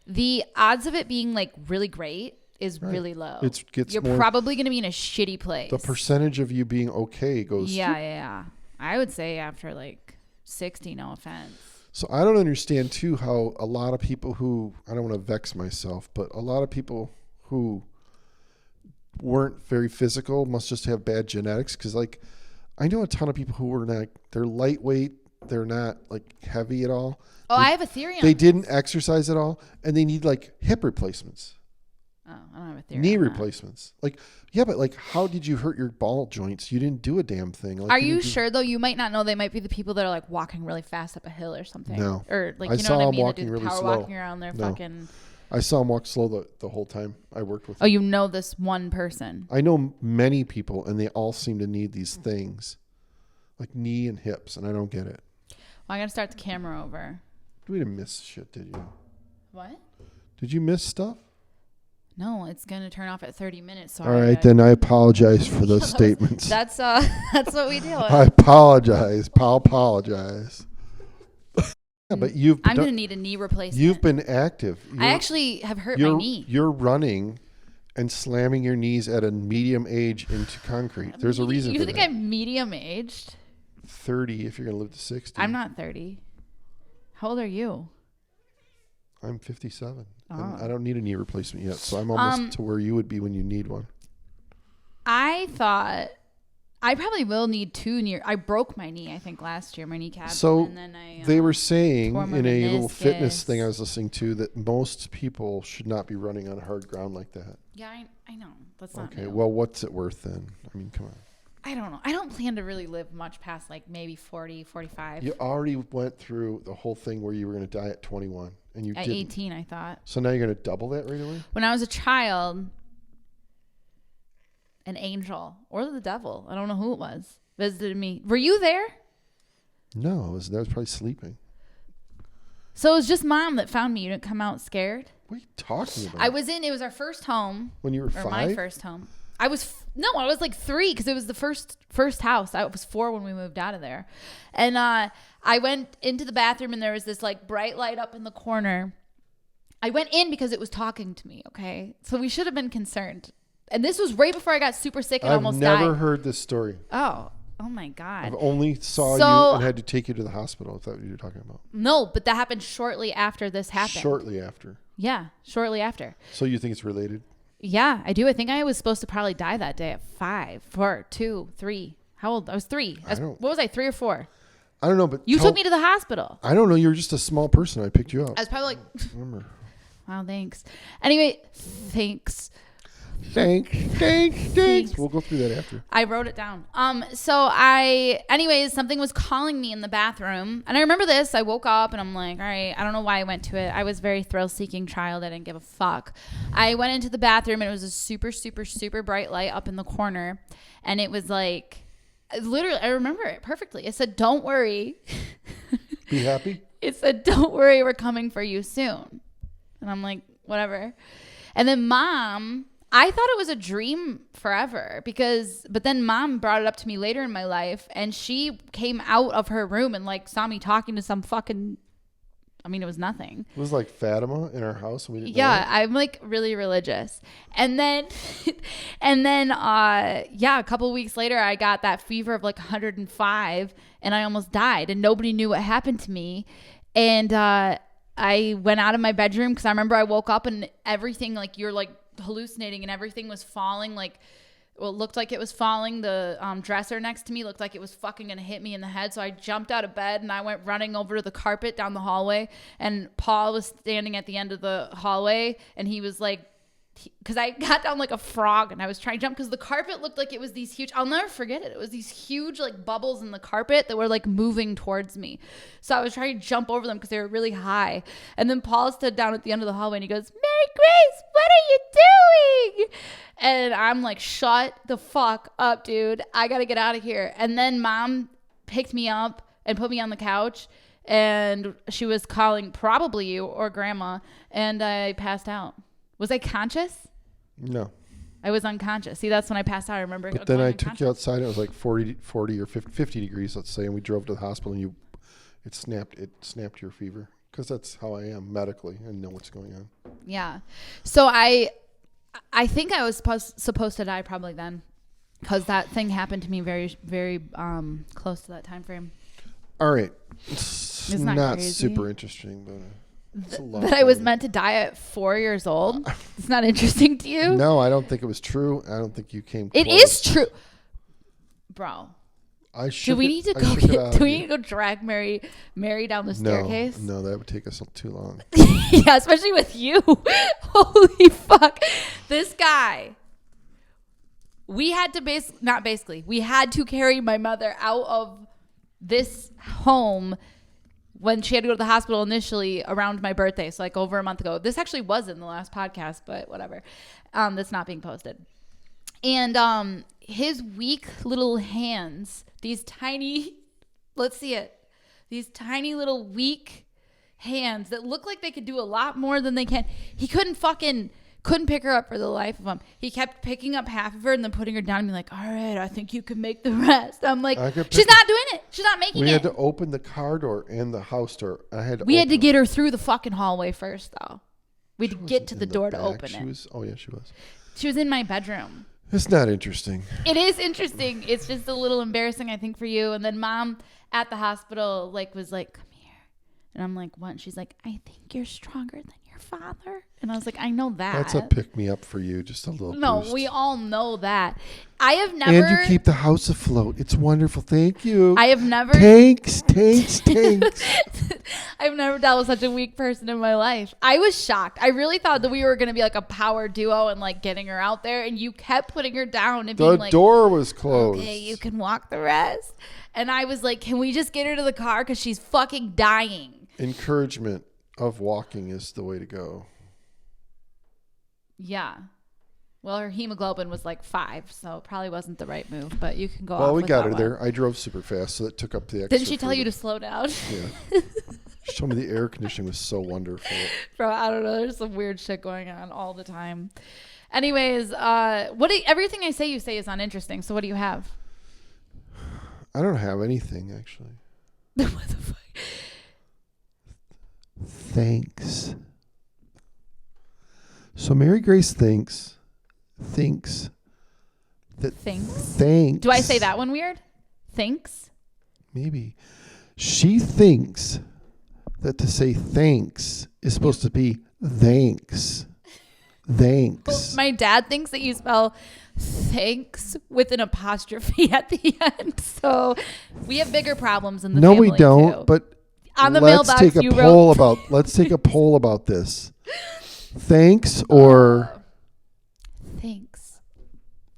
the odds of it being like really great is really low. You're probably going to be in a shitty place. The percentage of you being okay goes yeah. I would say after like 60, no offense. So I don't understand too how a lot of people who, I don't want to vex myself, but a lot of people who weren't very physical must just have bad genetics, because like I know a ton of people who were not, they're lightweight, they're not like heavy at all. I have a theory on they didn't exercise at all, and they need like hip replacements. Oh, I don't have a theory. Knee replacements. Like, yeah, but like, how did you hurt your ball joints? You didn't do a damn thing. Like, are you sure though? You might not know. They might be the people that are like walking really fast up a hill or something. No, or like you know what I mean? That do the power walking around there. Fucking. I saw him walk slow the whole time I worked with him. Oh, you know this one person? I know many people, and they all seem to need these things, like knee and hips, and I don't get it. Well, I gotta start the camera over. We didn't miss shit, did you? What? Did you miss stuff? No, it's gonna turn off at 30 minutes. So all right, then I apologize for those statements. That's what we do. I apologize. I'll apologize. Yeah, but I'm going to need a knee replacement. You've been active. I actually have hurt my knee. You're running and slamming your knees at a medium age into concrete. There's a reason for that. You think I'm medium aged? 30 if you're going to live to 60. I'm not 30. How old are you? I'm 57. Oh. And I don't need a knee replacement yet, so I'm almost to where you would be when you need one. I thought I probably will need 2 knee. I broke my knee, I think, last year, my kneecap. So and then they were saying in a little fitness thing I was listening to that most people should not be running on hard ground like that. Yeah, I know. That's not okay. New. Well, what's it worth then? I mean, come on. I don't know. I don't plan to really live much past like maybe 40, 45. You already went through the whole thing where you were going to die at 21. And you at 18, I thought. So now you're going to double that right away? When I was a child, an angel or the devil, I don't know who it was, visited me. Were you there? No, I was probably sleeping. So it was just Mom that found me. You didn't come out scared? What are you talking about? It was our first home. When you were 5? Or my first home. I was like 3 because it was the first house. I was 4 when we moved out of there. And I went into the bathroom and there was this like bright light up in the corner. I went in because it was talking to me, okay? So we should have been concerned. And this was right before I got super sick and almost died. I've never heard this story. Oh my God. I've only saw you and had to take you to the hospital. Is that what you're talking about? No, but that happened shortly after this happened. Shortly after? Yeah, shortly after. So you think it's related? Yeah, I do. I think I was supposed to probably die that day at 5, 4, 2, 3. How old? I was 3. What was I, 3 or 4? I don't know, but you took me to the hospital. I don't know. You were just a small person. I picked you up. I was probably like, remember. Wow, thanks. Anyway, thanks. Thanks. We'll go through that after. I wrote it down. Anyways, something was calling me in the bathroom. And I remember this. I woke up and I'm like, all right, I don't know why I went to it. I was a very thrill-seeking child. I didn't give a fuck. I went into the bathroom and it was a super, super, super bright light up in the corner. And it was like, literally, I remember it perfectly. It said, don't worry. Be happy? It said, don't worry, we're coming for you soon. And I'm like, whatever. And then Mom, I thought it was a dream forever but then Mom brought it up to me later in my life and she came out of her room and like saw me talking to some fucking, it was nothing. It was like Fatima in our house. And we didn't know Yeah, I'm like really religious. And then, a couple of weeks later, I got that fever of like 105 and I almost died and nobody knew what happened to me. And I went out of my bedroom because I remember I woke up and everything, like you're like hallucinating and everything was falling, like it looked like it was falling. The dresser next to me looked like it was fucking gonna hit me in the head. So I jumped out of bed and I went running over to the carpet down the hallway, and Paul was standing at the end of the hallway and he was like, because I got down like a frog and I was trying to jump because the carpet looked like it was these huge, I'll never forget it. It was these huge like bubbles in the carpet that were like moving towards me. So I was trying to jump over them because they were really high. And then Paul stood down at the end of the hallway and he goes, Mary Grace, what are you doing? And I'm like, shut the fuck up, dude. I got to get out of here. And then Mom picked me up and put me on the couch and she was calling probably you or Grandma, and I passed out. Was I conscious? No. I was unconscious. See, that's when I passed out. I remember. But then I took you outside. It was like 40 or 50 degrees, let's say, and we drove to the hospital, and it snapped your fever, because that's how I am medically and know what's going on. Yeah. So I think I was supposed to die probably then, because that thing happened to me very, very close to that time frame. All right. It's not super interesting, but. That I was meant to die at 4 years old. It's not interesting to you? No, I don't think it was true. I don't think you came close. It is true. Bro. Do we need to go drag Mary down the staircase? No, that would take us too long. Yeah, especially with you. Holy fuck. This guy. We had to carry my mother out of this home when she had to go to the hospital initially around my birthday. So like over a month ago. This actually was in the last podcast, but whatever. That's not being posted. And his weak little hands, these tiny, let's see it. These tiny little weak hands that look like they could do a lot more than they can. He couldn't pick her up for the life of him. He kept picking up half of her and then putting her down and being like, all right, I think you can make the rest. I'm like, she's not doing it. She's not making it. We had to open the car door and the house door. We had to get her through the fucking hallway first, though. We had to get to the door to open it. Oh, yeah, she was. She was in my bedroom. It's not interesting. It is interesting. It's just a little embarrassing, I think, for you. And then Mom at the hospital was like, come here. And I'm like, what? And she's like, I think you're stronger than your father. And I was like, I know that. That's a pick me up for you, just a little boost. We all know that. I have never. And you keep the house afloat. It's wonderful. Thank you. I have never. Thanks. I've never dealt with such a weak person in my life. I was shocked. I really thought that we were going to be like a power duo and like getting her out there, and you kept putting her down and being like, the door was closed. Okay, you can walk the rest. And I was like, can we just get her to the car because she's fucking dying? Encouragement of walking is the way to go. Yeah. Well, her hemoglobin was like 5, so it probably wasn't the right move, but you can go off. Well, we got her there. I drove super fast, so that took up the extra. Didn't she tell you to slow down? Yeah. She told me the air conditioning was so wonderful. Bro, I don't know. There's some weird shit going on all the time. Anyways, everything I say you say is uninteresting, so what do you have? I don't have anything, actually. What the fuck? Thanks. So Mary Grace thinks that thanks. Do I say that one weird? Thanks? Maybe. She thinks that to say thanks is supposed to be thanks. Thanks. Well, my dad thinks that you spell thanks with an apostrophe at the end. So we have bigger problems in the family. No, we don't. Too. But on the mailbox, let's take a poll about this. Thanks or thanks.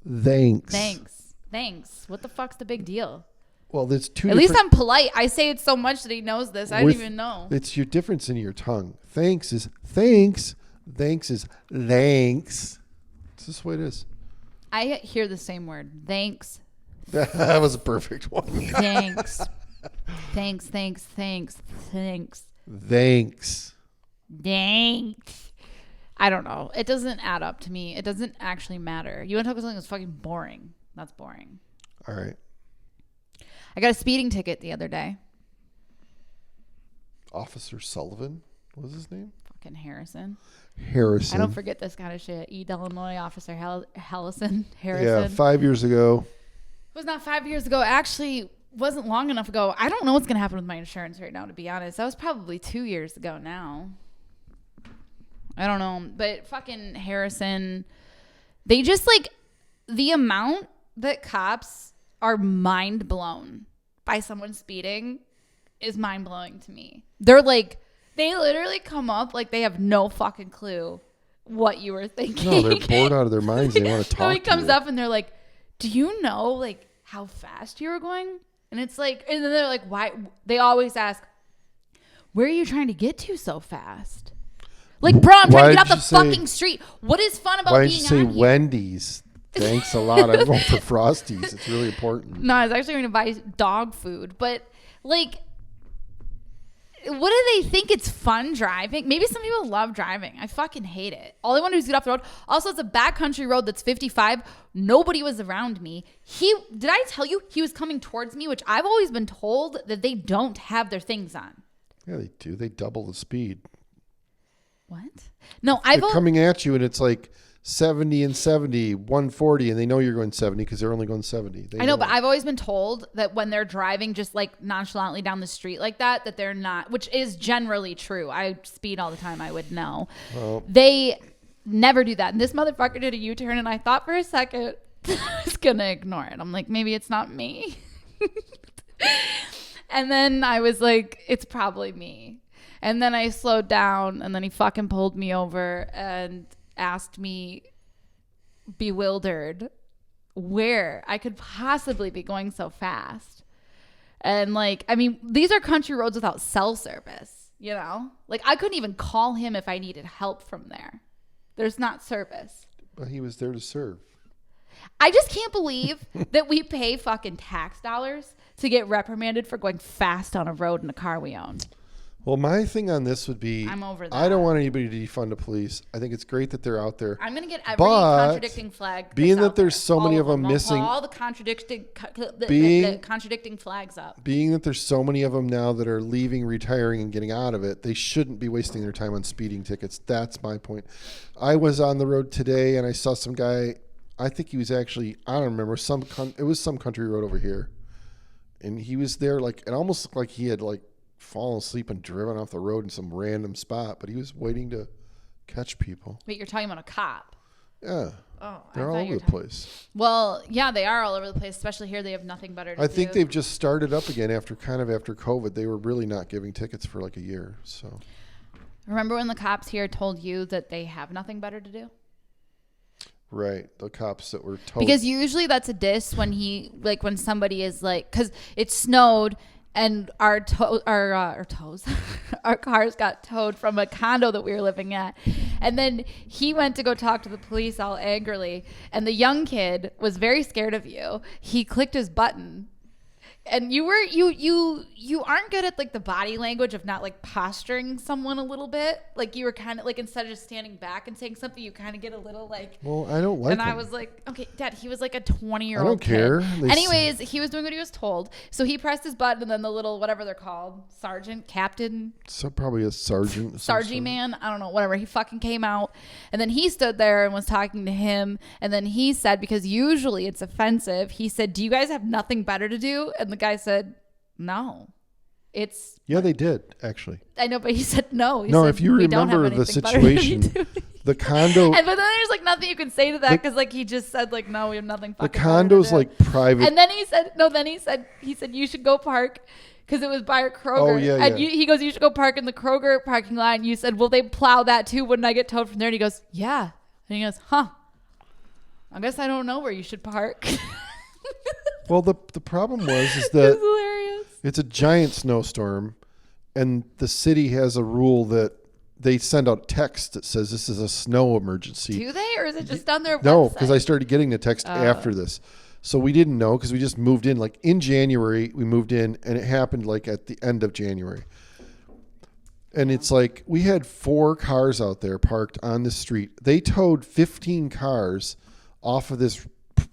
Thanks. What the fuck's the big deal? Well, there's two. At least I'm polite. I say it so much that he knows this. I didn't even know. It's your difference in your tongue. Thanks is thanks. Thanks is thanks. It's just the way it is. I hear the same word. Thanks. That was a perfect one. Thanks. Thanks. I don't know. It doesn't add up to me. It doesn't actually matter. You want to talk about something that's fucking boring. That's boring. All right. I got a speeding ticket the other day. Officer Sullivan? What was his name? Fucking Harrison. I don't forget this kind of shit. Illinois Officer Harrison. Yeah, 5 years ago. It was not 5 years ago. Actually, wasn't long enough ago. I don't know what's going to happen with my insurance right now, to be honest. That was probably 2 years ago now. I don't know. But fucking Harrison, they just like the amount that cops are mind blown by someone speeding is mind blowing to me. They're like, they literally come up like they have no fucking clue what you were thinking. No, they're bored out of their minds. They want to talk to you. So he comes up and they're like, do you know like how fast you were going? And it's like, and then they're like, why? They always ask, where are you trying to get to so fast? Like, bro, I'm trying to get off the fucking street. What is fun about being on here? Why did you say Wendy's? Thanks a lot. I'm going for Frosties. It's really important. No, I was actually going to buy dog food. But, like, what do they think it's fun driving? Maybe some people love driving. I fucking hate it. All they want to do is get off the road. Also, it's a backcountry road that's 55. Nobody was around me. Did I tell you he was coming towards me, which I've always been told that they don't have their things on. Yeah, they do. They double the speed. What? No, they're coming at you and it's like 70 and 70, 140, and they know you're going 70 because they're only going 70. I know, but I've always been told that when they're driving just like nonchalantly down the street like that they're not, which is generally true. I speed all the time. I would know. Well, they never do that. And this motherfucker did a U-turn and I thought for a second I was going to ignore it. I'm like, maybe it's not me. And then I was like, it's probably me. And then I slowed down and then he fucking pulled me over and asked me, bewildered, where I could possibly be going so fast. And like, I mean, these are country roads without cell service, you know? Like I couldn't even call him if I needed help from there. There's not service. But he was there to serve. I just can't believe that we pay fucking tax dollars to get reprimanded for going fast on a road in a car we own. Well, my thing on this would be, I'm over that. I don't want anybody to defund the police. I think it's great that they're out there. I'm going to get every contradicting flag. Being that there's so many of them missing. All the contradicting flags up. Being that there's so many of them now that are leaving, retiring, and getting out of it, they shouldn't be wasting their time on speeding tickets. That's my point. I was on the road today and I saw some guy, I think he was actually, I don't remember, it was some country road over here. And he was there like, it almost looked like he had like fallen asleep and driven off the road in some random spot, but he was waiting to catch people. Wait, you're talking about a cop? Yeah. Oh, they're all over the place. Well, yeah, they are all over the place, especially here. They have nothing better to do. I think they've just started up again after COVID. They were really not giving tickets for like a year. So remember when the cops here told you that they have nothing better to do? Right. The cops that were told. Because usually that's a diss when when somebody is like, because it snowed and our cars got towed from a condo that we were living at. And then he went to go talk to the police all angrily. And the young kid was very scared of you. He clicked his button. And you aren't good at like the body language of not like posturing someone a little bit. Like you were kind of like, instead of just standing back and saying something, you kind of get a little like, well, I don't like and him. I was like, okay, Dad, he was like a 20-year-old I don't care. Anyways, he was doing what he was told. So he pressed his button and then the little, whatever they're called, sergeant, captain. So probably a sergeant. Sergeant man. I don't know, whatever. He fucking came out and then he stood there and was talking to him. And then he said, because usually it's offensive, he said, do you guys have nothing better to do? And the guy said, no. Yeah, they did, actually. I know, but he said no. He said, if you remember the situation, the condo. But then there's like nothing you can say to that because like he just said like, no, we have nothing fucking. The condo's like private. And then he said, he said you should go park because it was by a Kroger. Oh, yeah, and yeah. He goes, you should go park in the Kroger parking lot. And you said, will they plow that too? Wouldn't I get towed from there? And he goes, yeah. And he goes, huh. I guess I don't know where you should park. Well, the problem is that It's hilarious. It's a giant snowstorm, and the city has a rule that they send out text that says this is a snow emergency. Do they, or is it just on their website? No, because I started getting the text after this. So we didn't know because we just moved in. Like in January, we moved in, and it happened like at the end of January. And it's like we had 4 cars out there parked on the street. They towed 15 cars off of this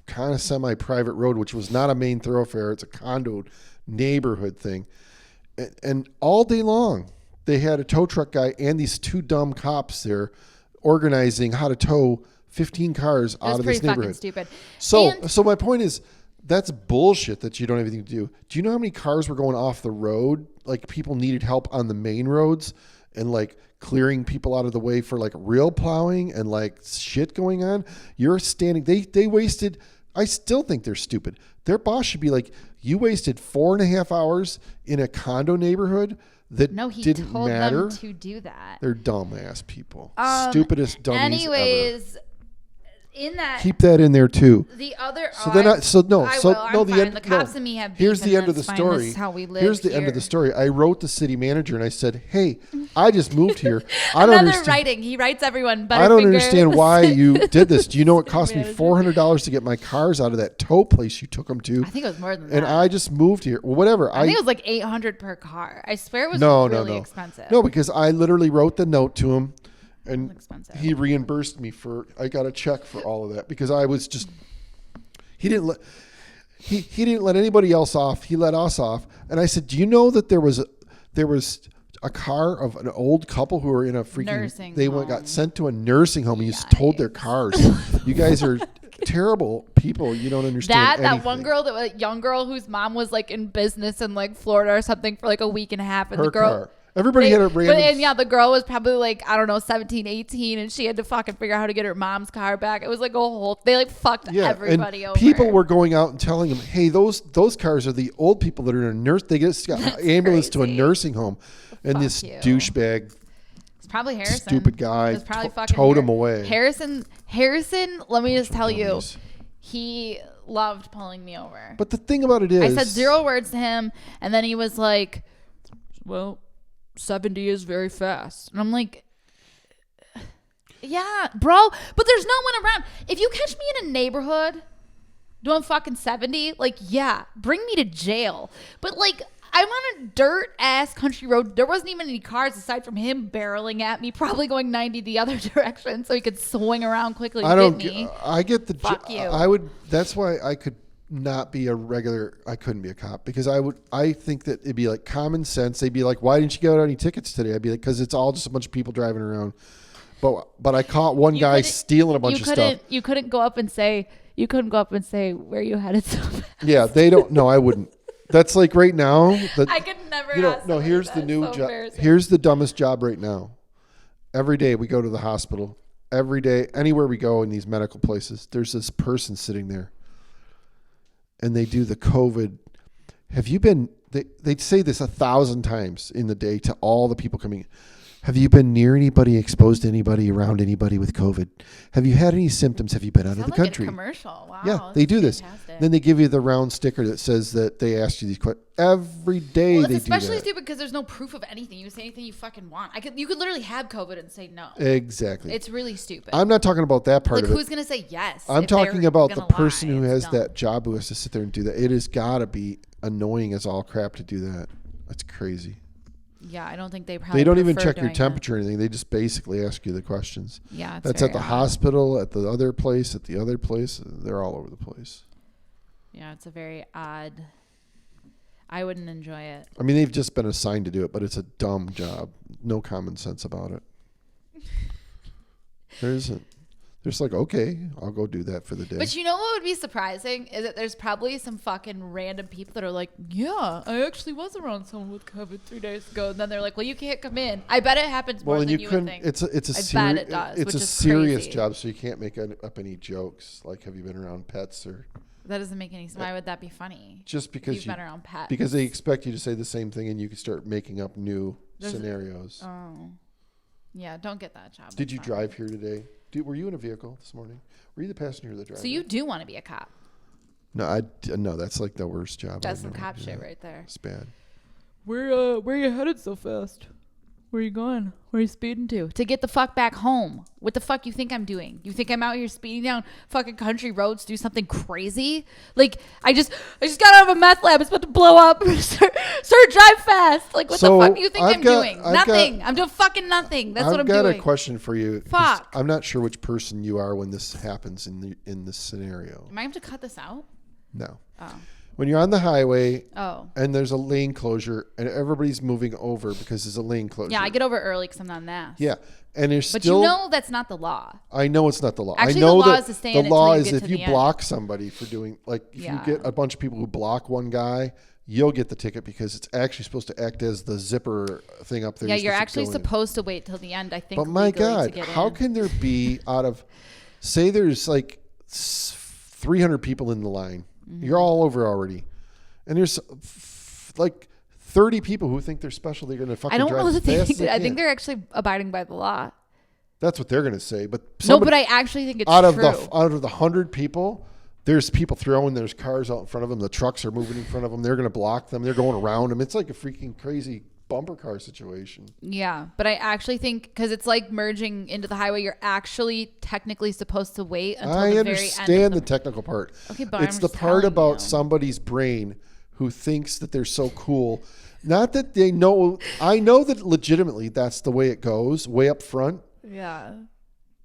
kind of semi-private road, which was not a main thoroughfare. It's a condo neighborhood thing. And all day long, they had a tow truck guy and these 2 dumb cops there organizing how to tow 15 cars out of this neighborhood. It was pretty fucking stupid. So my point is, that's bullshit that you don't have anything to do. Do you know how many cars were going off the road? Like people needed help on the main roads and like clearing people out of the way for like real plowing and like shit going on. You're standing, they wasted, I still think they're stupid. Their boss should be like, you wasted 4.5 hours in a condo neighborhood that didn't matter. Them to do that. They're dumbass people. Stupidest dummies ever. In that, keep that in there too. The other, the cops and me have beef. Here's the end of the story. This is how we live Here's the end of the story. I wrote the city manager and I said, "Hey, I just moved here. I don't understand." Writing. He writes everyone. I don't understand why you did this. Do you know it cost me $400 to get my cars out of that tow place you took them to? I think it was more than that. And I just moved here. Well, whatever. I think it was like $800 per car. I swear it was really expensive. No, because I literally wrote the note to him. And he reimbursed me I got a check for all of that because I was just, he didn't let anybody else off. He let us off. And I said, do you know that there was a car of an old couple who were in a freaking, got sent to a nursing home and you just towed their cars. You guys are terrible people. You don't understand anything. That one girl, young girl whose mom was like in business in like Florida or something for like a week and a half. And the girl, everybody had a random. The girl was probably like, I don't know, 17, 18, and she had to fucking figure out how to get her mom's car back. It was like a whole, they like fucked everybody over. People were going out and telling them, hey, those cars are the old people that are in a nurse. They get ambulance to a nursing home. And this douchebag, it's probably Harrison. Stupid guy, it's probably fucking towed him away. Harrison, let me just tell you, he loved pulling me over. But the thing about it is, I said 0 words to him, and then he was like, well, 70 is very fast. And I'm like, yeah, bro, but there's no one around. If you catch me in a neighborhood doing fucking 70, like, yeah, bring me to jail. But like, I'm on a dirt ass country road. There wasn't even any cars aside from him barreling at me, probably going 90 the other direction so he could swing around quickly and get me. I get the fuck you. That's why I could not be I couldn't be a cop because I think that it'd be like common sense. They'd be like, why didn't you get out any tickets today? I'd be like, because it's all just a bunch of people driving around. But I caught one guy stealing a bunch of stuff. You couldn't go up and say where you headed so fast. Yeah, they don't. No, I wouldn't. That's like right now. I could never. Here's the new job. Here's the dumbest job right now. Every day we go to the hospital. Every day, anywhere we go in these medical places, there's this person sitting there. And they do the COVID. Have you been, they'd say this 1,000 times in the day to all the people coming in. Have you been near anybody, exposed to anybody, around anybody with COVID? Have you had any symptoms? Have you been out of the country? Like a commercial. Wow. Yeah, they do this. Then they give you the round sticker that says that they asked you these questions. Every day they do that. It's especially stupid because there's no proof of anything. You can say anything you fucking want. You could literally have COVID and say no. Exactly. It's really stupid. I'm not talking about that part of it. Who's going to say yes? I'm talking about the person who has that job who has to sit there and do that. It has got to be annoying as all crap to do that. That's crazy. Yeah, I don't think they probably. They don't even check your temperature or anything. They just basically ask you the questions. Yeah, that's at the hospital, at the other place, They're all over the place. Yeah, it's a very odd. I wouldn't enjoy it. I mean, they've just been assigned to do it, but it's a dumb job. No common sense about it. There isn't. There's like, okay, I'll go do that for the day. But you know what would be surprising is that there's probably some fucking random people that are like, yeah, I actually was around someone with COVID 3 days ago. And then they're like, well, you can't come in. I bet it happens more than you would think. It's a serious job, so you can't make up any jokes. Like, have you been around pets or... That doesn't make any sense. Why would that be funny? Just because you've been around pets. Because they expect you to say the same thing and you can start making up new scenarios. Oh. Yeah, don't get that job. Did you drive here today? Were you in a vehicle this morning? Were you the passenger or the driver? So you do want to be a cop. No, no, that's like the worst job. That's some cop shit right there. It's bad. Where you headed so fast? Where you going? Where you speeding to? To get the fuck back home. What the fuck you think I'm doing? You think I'm out here speeding down fucking country roads to do something crazy? Like, I just got out of a meth lab. It's about to blow up. Sir, drive fast. Like, what the fuck do you think I'm doing? Nothing. I'm doing fucking nothing. That's what I'm doing. I've got a question for you. Fuck. I'm not sure which person you are when this happens in this scenario. Am I have to cut this out? No. Oh. When you're on the highway and there's a lane closure and everybody's moving over because there's a lane closure. Yeah, I get over early because I'm not an ass. Yeah. And there's but still... you know that's not the law. I know it's not the law. Actually, I know the law that is to stay the in it law till you is get if to you the end. block somebody for doing... Like, if you get a bunch of people who block one guy, you'll get the ticket because it's actually supposed to act as the zipper thing up there. Yeah, you're actually supposed to wait till the end, I think. But my God, how can there be out of... Say there's like 300 people in the line. Mm-hmm. You're all over already. And there's like 30 people who think they're special. They're going to fucking drive I don't know that they think that. I think they're actually abiding by the law. That's what they're going to say. But no, but I actually think it's out true. Out of the 100 people, there's people throwing. There's cars out in front of them. The trucks are moving in front of them. They're going to block them. They're going around them. It's like a freaking crazy bumper car situation. Yeah, but I actually think because it's like merging into the highway, you're actually technically supposed to wait until the very end. I understand the technical part. Okay, but it's the part about somebody's brain who thinks that they're so cool. Not that they know. I know that legitimately that's the way it goes, way up front. Yeah.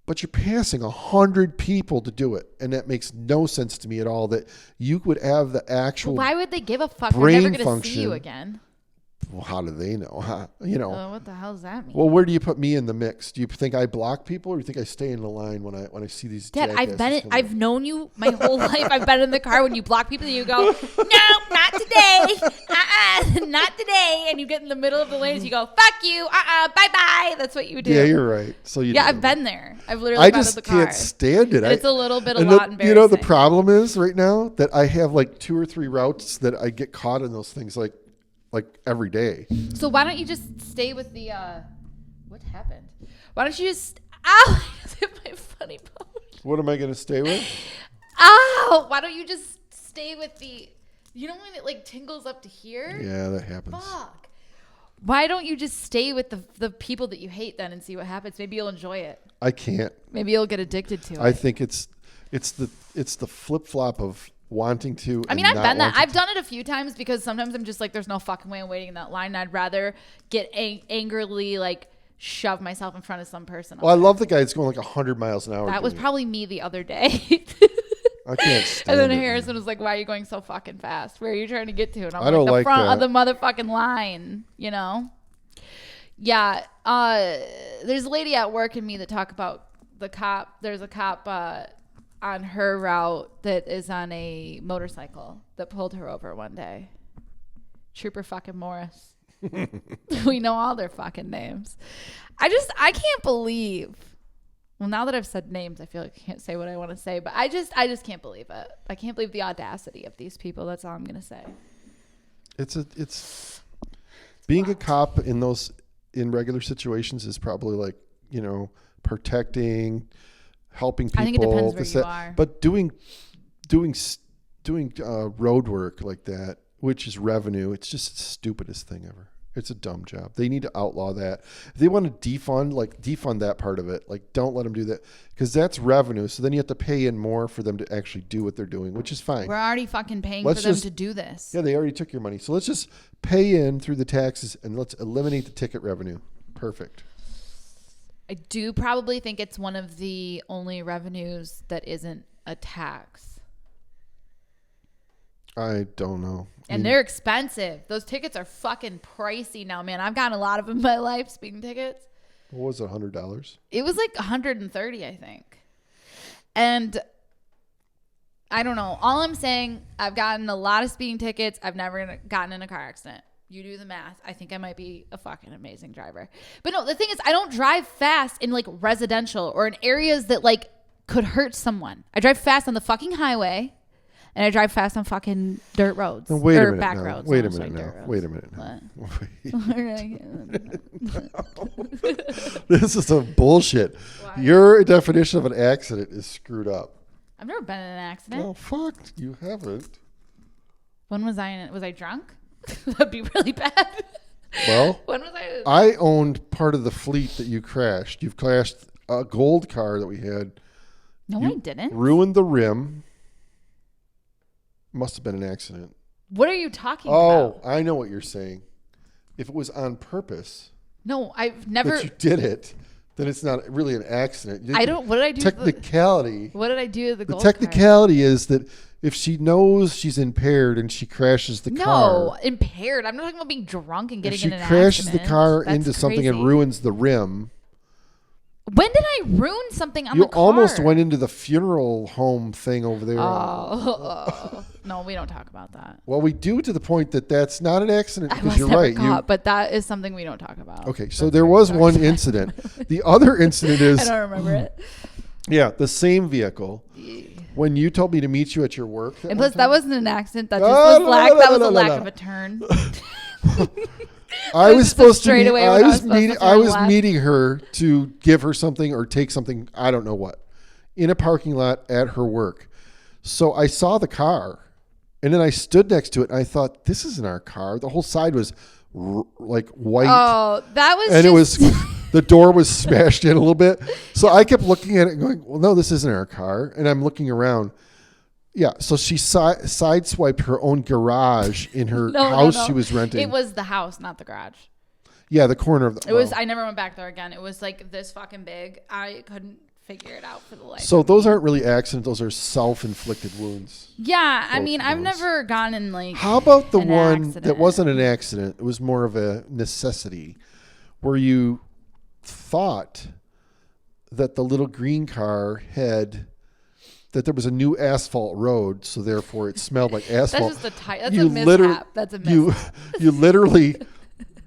But you're passing 100 people to do it. And that makes no sense to me at all that you would have the actual Why would they give a fuck? We're never going to see you again. Well, how do they know? You know. What the hell does that mean? Well, where do you put me in the mix? Do you think I block people, or do you think I stay in the line when I see these? Dad, I've known you my whole life. I've been in the car when you block people, and you go, "No, not today. Not today." And you get in the middle of the lanes, you go, "Fuck you. Bye bye." That's what you do. Yeah, you're right. So you. Yeah, I've been there. I've literally been in the car. I just can't stand it. It's a little bit a lot embarrassing. You know, the problem is right now that I have like 2 or 3 routes that I get caught in those things like every day. So why don't you just stay with the what happened? Why don't you just I just hit my funny bone. What am I gonna stay with? Why don't you just stay with the you know when it like tingles up to here? Yeah, that happens. Fuck. Why don't you just stay with the people that you hate then and see what happens? Maybe you'll enjoy it. I can't. Maybe you'll get addicted to it. I think it's the flip flop of wanting to. I mean, I've been that. I've done it a few times because sometimes I'm just like, there's no fucking way I'm waiting in that line. And I'd rather get angrily like shove myself in front of some person. Well, I love the guy that's going like 100 miles an hour. That was probably me the other day. I can't stand And then it, Harrison was like, "Why are you going so fucking fast? Where are you trying to get to?" And I'm I don't like, the front that. of the motherfucking line, you know? Yeah. There's a lady at work and me that talk about the cop. There's a cop on her route that is on a motorcycle that pulled her over one day. Trooper fucking Morris. We know all their fucking names. I can't believe. Well, now that I've said names, I feel like I can't say what I want to say, but I just can't believe it. I can't believe the audacity of these people. That's all I'm going to say. It's being a cop in regular situations is probably like, you know, protecting, helping people. I think it depends where you are. But doing road work like that, which is revenue, it's just the stupidest thing ever. It's a dumb job. They need to outlaw that. If they want to defund that part of it. Like, don't let them do that because that's revenue. So then you have to pay in more for them to actually do what they're doing, which is fine. We're already fucking paying for them to do this. Yeah, they already took your money. So let's just pay in through the taxes and let's eliminate the ticket revenue. Perfect. I do probably think it's one of the only revenues that isn't a tax. I don't know. And they're expensive. Those tickets are fucking pricey now, man. I've gotten a lot of them in my life, speeding tickets. What was it, $100? It was like $130, I think. And I don't know. All I'm saying, I've gotten a lot of speeding tickets. I've never gotten in a car accident. You do the math. I think I might be a fucking amazing driver. But no, the thing is, I don't drive fast in like residential or in areas that like could hurt someone. I drive fast on the fucking highway. And I drive fast on fucking dirt roads. No, wait a minute back now. roads. Wait a almost minute like now. dirt Wait a roads. minute now. This is some bullshit. Why? Your definition of an accident is screwed up. I've never been in an accident. Oh, fuck. You haven't. When was I in it? Was I drunk? That'd be really bad. Well, When was I? I owned part of the fleet that you crashed. You've crashed a gold car that we had. No, I didn't. Ruined the rim. Must have been an accident. What are you talking about? Oh, I know what you're saying. If it was on purpose, No, I've never. but you did it, then it's not really an accident. I don't. What did I do? Technicality. What did I do to the The gold technicality is that if she knows she's impaired and she crashes the car? car. No, impaired. I'm not talking about being drunk and getting If she in an crashes accident. the car That's into something and crazy. ruins the rim. When did I ruin something on You the car? almost went into the funeral home thing over there. Oh, no, we don't talk about that. Well, we do to the point that that's not an accident I because was you're never right. caught, but that is something we don't talk about. Okay, so there was one incident. The other incident is, I don't remember it. yeah, the same vehicle. When you told me to meet you at your work. And plus, that wasn't an accident. That just No, was no, lack. no, That no, was no, a no, lack no. of a turn. I It was was just a supposed to meet, straightaway when I I was was supposed to meeting, turn I was left. meeting her to give her something or take something, I don't know what, in a parking lot at her work. So I saw the car and then I stood next to it and I thought, this isn't our car. The whole side was like white. Oh, that was And just... it was, the door was smashed in a little bit. So I kept looking at it and going, well, no, this isn't our car. And I'm looking around. Yeah. So she sideswiped her own garage in her house she was renting. It was the house, not the garage. Yeah. The corner of the, It was, I never went back there again. It was like this fucking big. I couldn't figure it out for the life. So those aren't really accidents. Those are self-inflicted wounds. Yeah. I Both mean, of I've those. never gone in like... How about the an one accident. that wasn't an accident? It was more of a necessity where you thought that the little green car had... that there was a new asphalt road, so therefore it smelled like asphalt. That's just that's a mishap. That's a mishap. You literally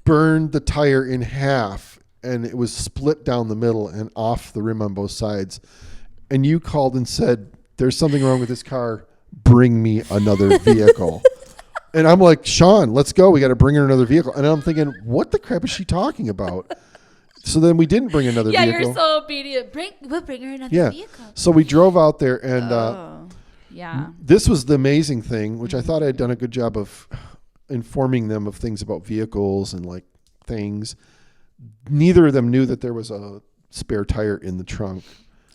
burned the tire in half, and it was split down the middle and off the rim on both sides. And you called and said, "There's something wrong with this car. Bring me another vehicle." And I'm like, "Sean, let's go. We got to bring her another vehicle." And I'm thinking, what the crap is she talking about? So then we didn't bring another vehicle. Yeah, you're so obedient. We'll bring her another vehicle. So we drove out there, and yeah. this was the amazing thing, which I thought I had done a good job of informing them of things about vehicles and like things. Neither of them knew that there was a spare tire in the trunk.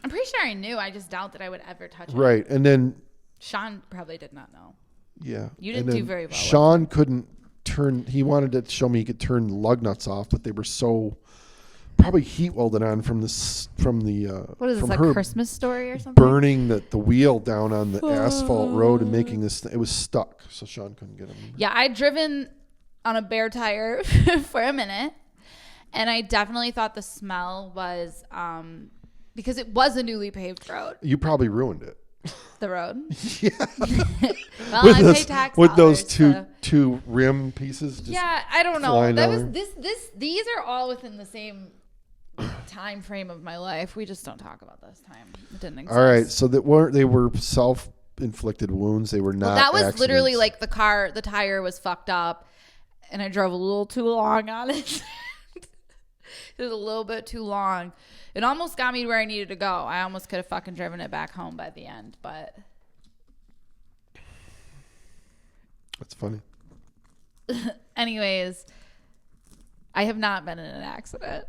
I'm pretty sure I knew. I just doubt that I would ever touch it. Right. And then, Sean probably did not know. yeah. You didn't and do then very well with Sean couldn't turn, he wanted to show me he could turn the lug nuts off, but they were so probably heat welded on from this, from the, What is this, from a her Christmas story or something? burning the wheel down on the asphalt road and making this, it was stuck. So Sean couldn't get him. Yeah, I'd driven on a bare tire for a minute, and I definitely thought the smell was because it was a newly paved road. You probably ruined it. The road. Yeah. Well, with I those, pay tax with those dollars, two rim pieces. Just yeah, I don't know. flying That down was there. these are all within the same time frame of my life. We just don't talk about this time. It didn't exist. All right, so they were self-inflicted wounds. They were not. Well, that was accidents. literally like the tire was fucked up, and I drove a little too long on it. It was a little bit too long. It almost got me to where I needed to go. I almost could have fucking driven it back home by the end, but That's funny. anyways, I have not been in an accident.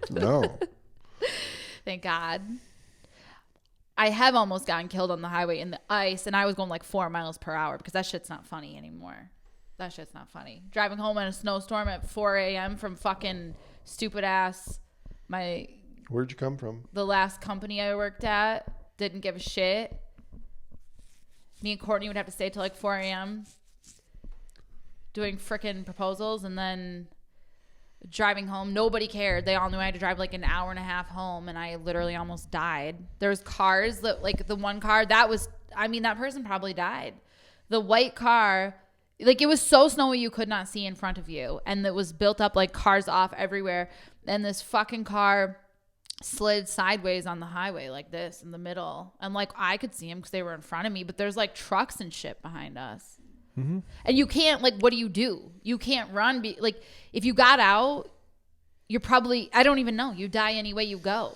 No. Thank God. I have almost gotten killed on the highway in the ice, and I was going like 4 miles per hour because that shit's not funny anymore. That shit's not funny. Driving home in a snowstorm at 4 a.m. from fucking stupid ass. Where'd you come from? The last company I worked at didn't give a shit. Me and Courtney would have to stay till like 4 a.m. doing frickin' proposals, and then driving home. Nobody cared. They all knew I had to drive like an hour and a half home, and I literally almost died. There was cars that, like the one car that person probably died. The white car, like it was so snowy you could not see in front of you, and it was built up like cars off everywhere. And this fucking car slid sideways on the highway like this in the middle. And like I could see them because they were in front of me, but there's like trucks and shit behind us. Mm-hmm. And you can't, like, what do? You can't run. Like, if you got out, you're probably, I don't even know. You die any way you go.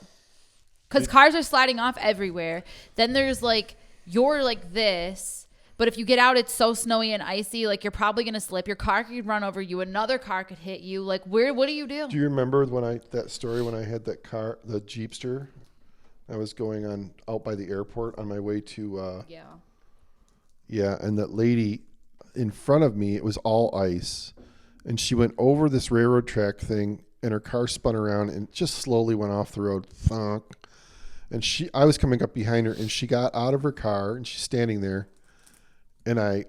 Because cars are sliding off everywhere. Then there's like, you're like this. But if you get out, it's so snowy and icy. Like, you're probably going to slip. Your car could run over you. Another car could hit you. Like, what do you do? Do you remember that story when I had that car, the Jeepster? I was going out by the airport on my way to... Yeah, and that lady in front of me, it was all ice. And she went over this railroad track thing, and her car spun around and just slowly went off the road. Thunk. And I was coming up behind her, and she got out of her car, and she's standing there. And I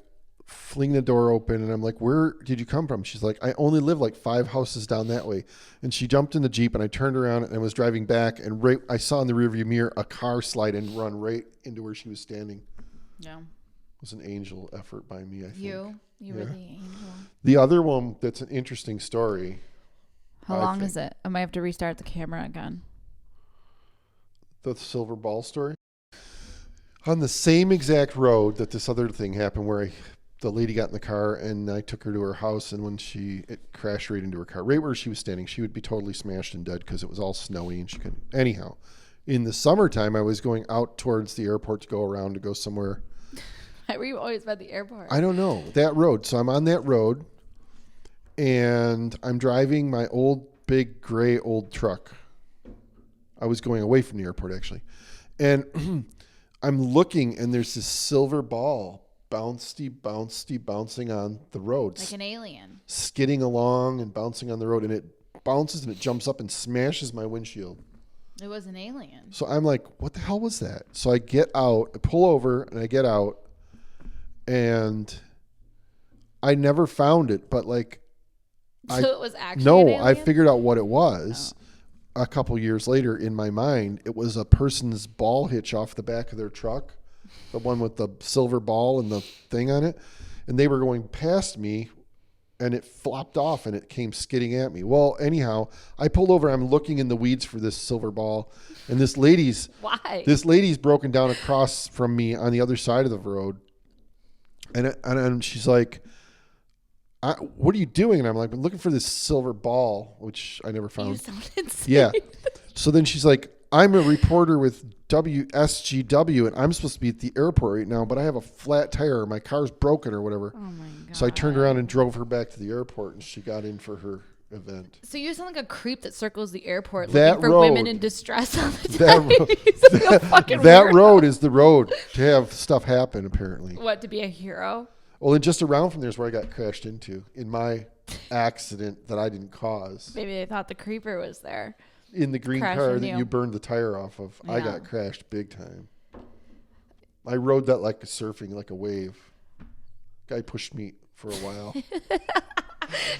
fling the door open, and I'm like, where did you come from? She's like, I only live like 5 houses down that way. And she jumped in the Jeep, and I turned around and I was driving back, and I saw in the rearview mirror a car slide and run right into where she was standing. Yeah. It was an angel effort by me, I think. You were the angel. The other one that's an interesting story. How long is it? I might have to restart the camera again. The silver ball story? On the same exact road that this other thing happened, where the lady got in the car and I took her to her house, and when it crashed right into her car, right where she was standing, she would be totally smashed and dead because it was all snowy and she couldn't. Anyhow, in the summertime, I was going out towards the airport to go somewhere. Why were you always by the airport? I don't know. That road. So I'm on that road, and I'm driving my big gray old truck. I was going away from the airport, actually. And I'm looking, and there's this silver ball bouncing on the road. Like an alien. Skidding along and bouncing on the road. And it bounces, and it jumps up and smashes my windshield. It was an alien. So I'm like, what the hell was that? So I get out, I pull over, and I get out. And I never found it, but like, it was actually an alien? I figured out what it was a couple years later in my mind. It was a person's ball hitch off the back of their truck, the one with the silver ball and the thing on it, and they were going past me, and it flopped off and it came skidding at me. Well, anyhow, I pulled over. I'm looking in the weeds for this silver ball, and this lady's broken down across from me on the other side of the road. And she's like, what are you doing? And I'm like, I'm looking for this silver ball, which I never found. You sound insane. Yeah. So then she's like, I'm a reporter with WSGW, and I'm supposed to be at the airport right now, but I have a flat tire. My car's broken or whatever. Oh, my God. So I turned around and drove her back to the airport, and she got in for her event. So you sound like a creep that circles the airport looking for women in distress all the time. That road is the road to have stuff happen, apparently. What, to be a hero? Well, and just around from there is where I got crashed into in my accident that I didn't cause. Maybe they thought the creeper was there. In the green car that you burned the tire off of. Yeah. I got crashed big time. I rode that like surfing, like a wave. Guy pushed me for a while.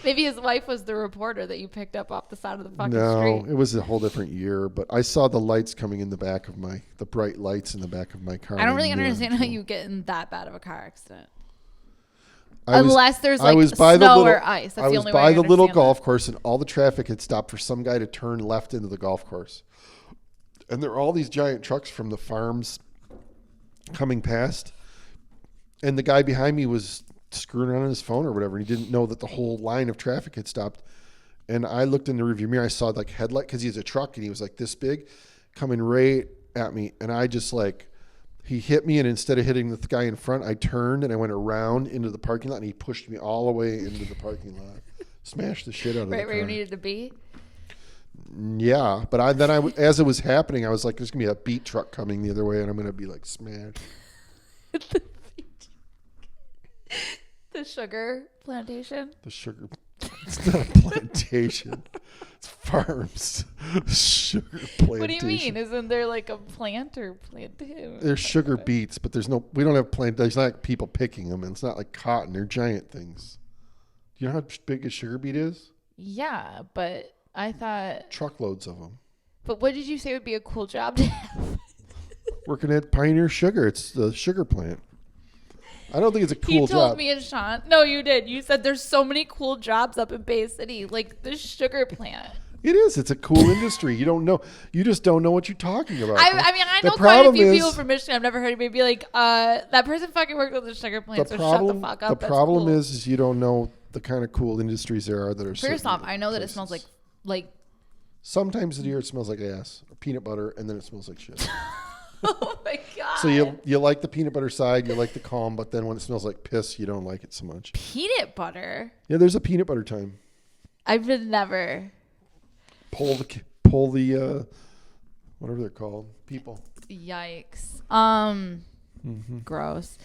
Maybe his wife was the reporter that you picked up off the side of the fucking street. No, it was a whole different year. But I saw the lights coming in the back of the bright lights in the back of my car. I don't really understand how you get in that bad of a car accident. Unless there's like snow or ice. That's the only way I was by the little golf course, and all the traffic had stopped for some guy to turn left into the golf course. And there are all these giant trucks from the farms coming past. And the guy behind me was screwing around on his phone or whatever. And he didn't know that the whole line of traffic had stopped. And I looked in the rearview mirror. I saw like headlight, because he's a truck and he was like this big, coming right at me. And I just like, he hit me, and instead of hitting the guy in front, I turned and I went around into the parking lot, and he pushed me all the way into the parking lot. Smashed the shit out of the car. Right where you needed to be? Yeah, but as it was happening, I was like, there's going to be a beat truck coming the other way, and I'm going to be like smashed. The sugar plantation? It's not a plantation. It's farms. Sugar plantation. What do you mean? Isn't there like a plant or plantation? There's sugar beets, but we don't have plant. There's not like people picking them, and it's not like cotton. They're giant things. Do you know how big a sugar beet is? Yeah, but I thought... Truckloads of them. But what did you say would be a cool job to have? Working at Pioneer Sugar. It's the sugar plant. I don't think it's a cool job. He told me and Sean. No, you did. You said there's so many cool jobs up in Bay City, like the sugar plant. It is. It's a cool industry. You don't know. You just don't know what you're talking about. I mean, I know quite a few people from Michigan. I've never heard anybody be like, that person fucking worked with the sugar plant, so shut the fuck up. The problem is you don't know the kind of cool industries there are that are. First off, I know that it smells like. Sometimes in here it smells like ass or peanut butter, and then it smells like shit. Oh my god! So you like the peanut butter side, you like the calm, but then when it smells like piss, you don't like it so much. Peanut butter? Yeah, there's a peanut butter time. I've never. Pull the whatever they're called, people. Yikes. Gross.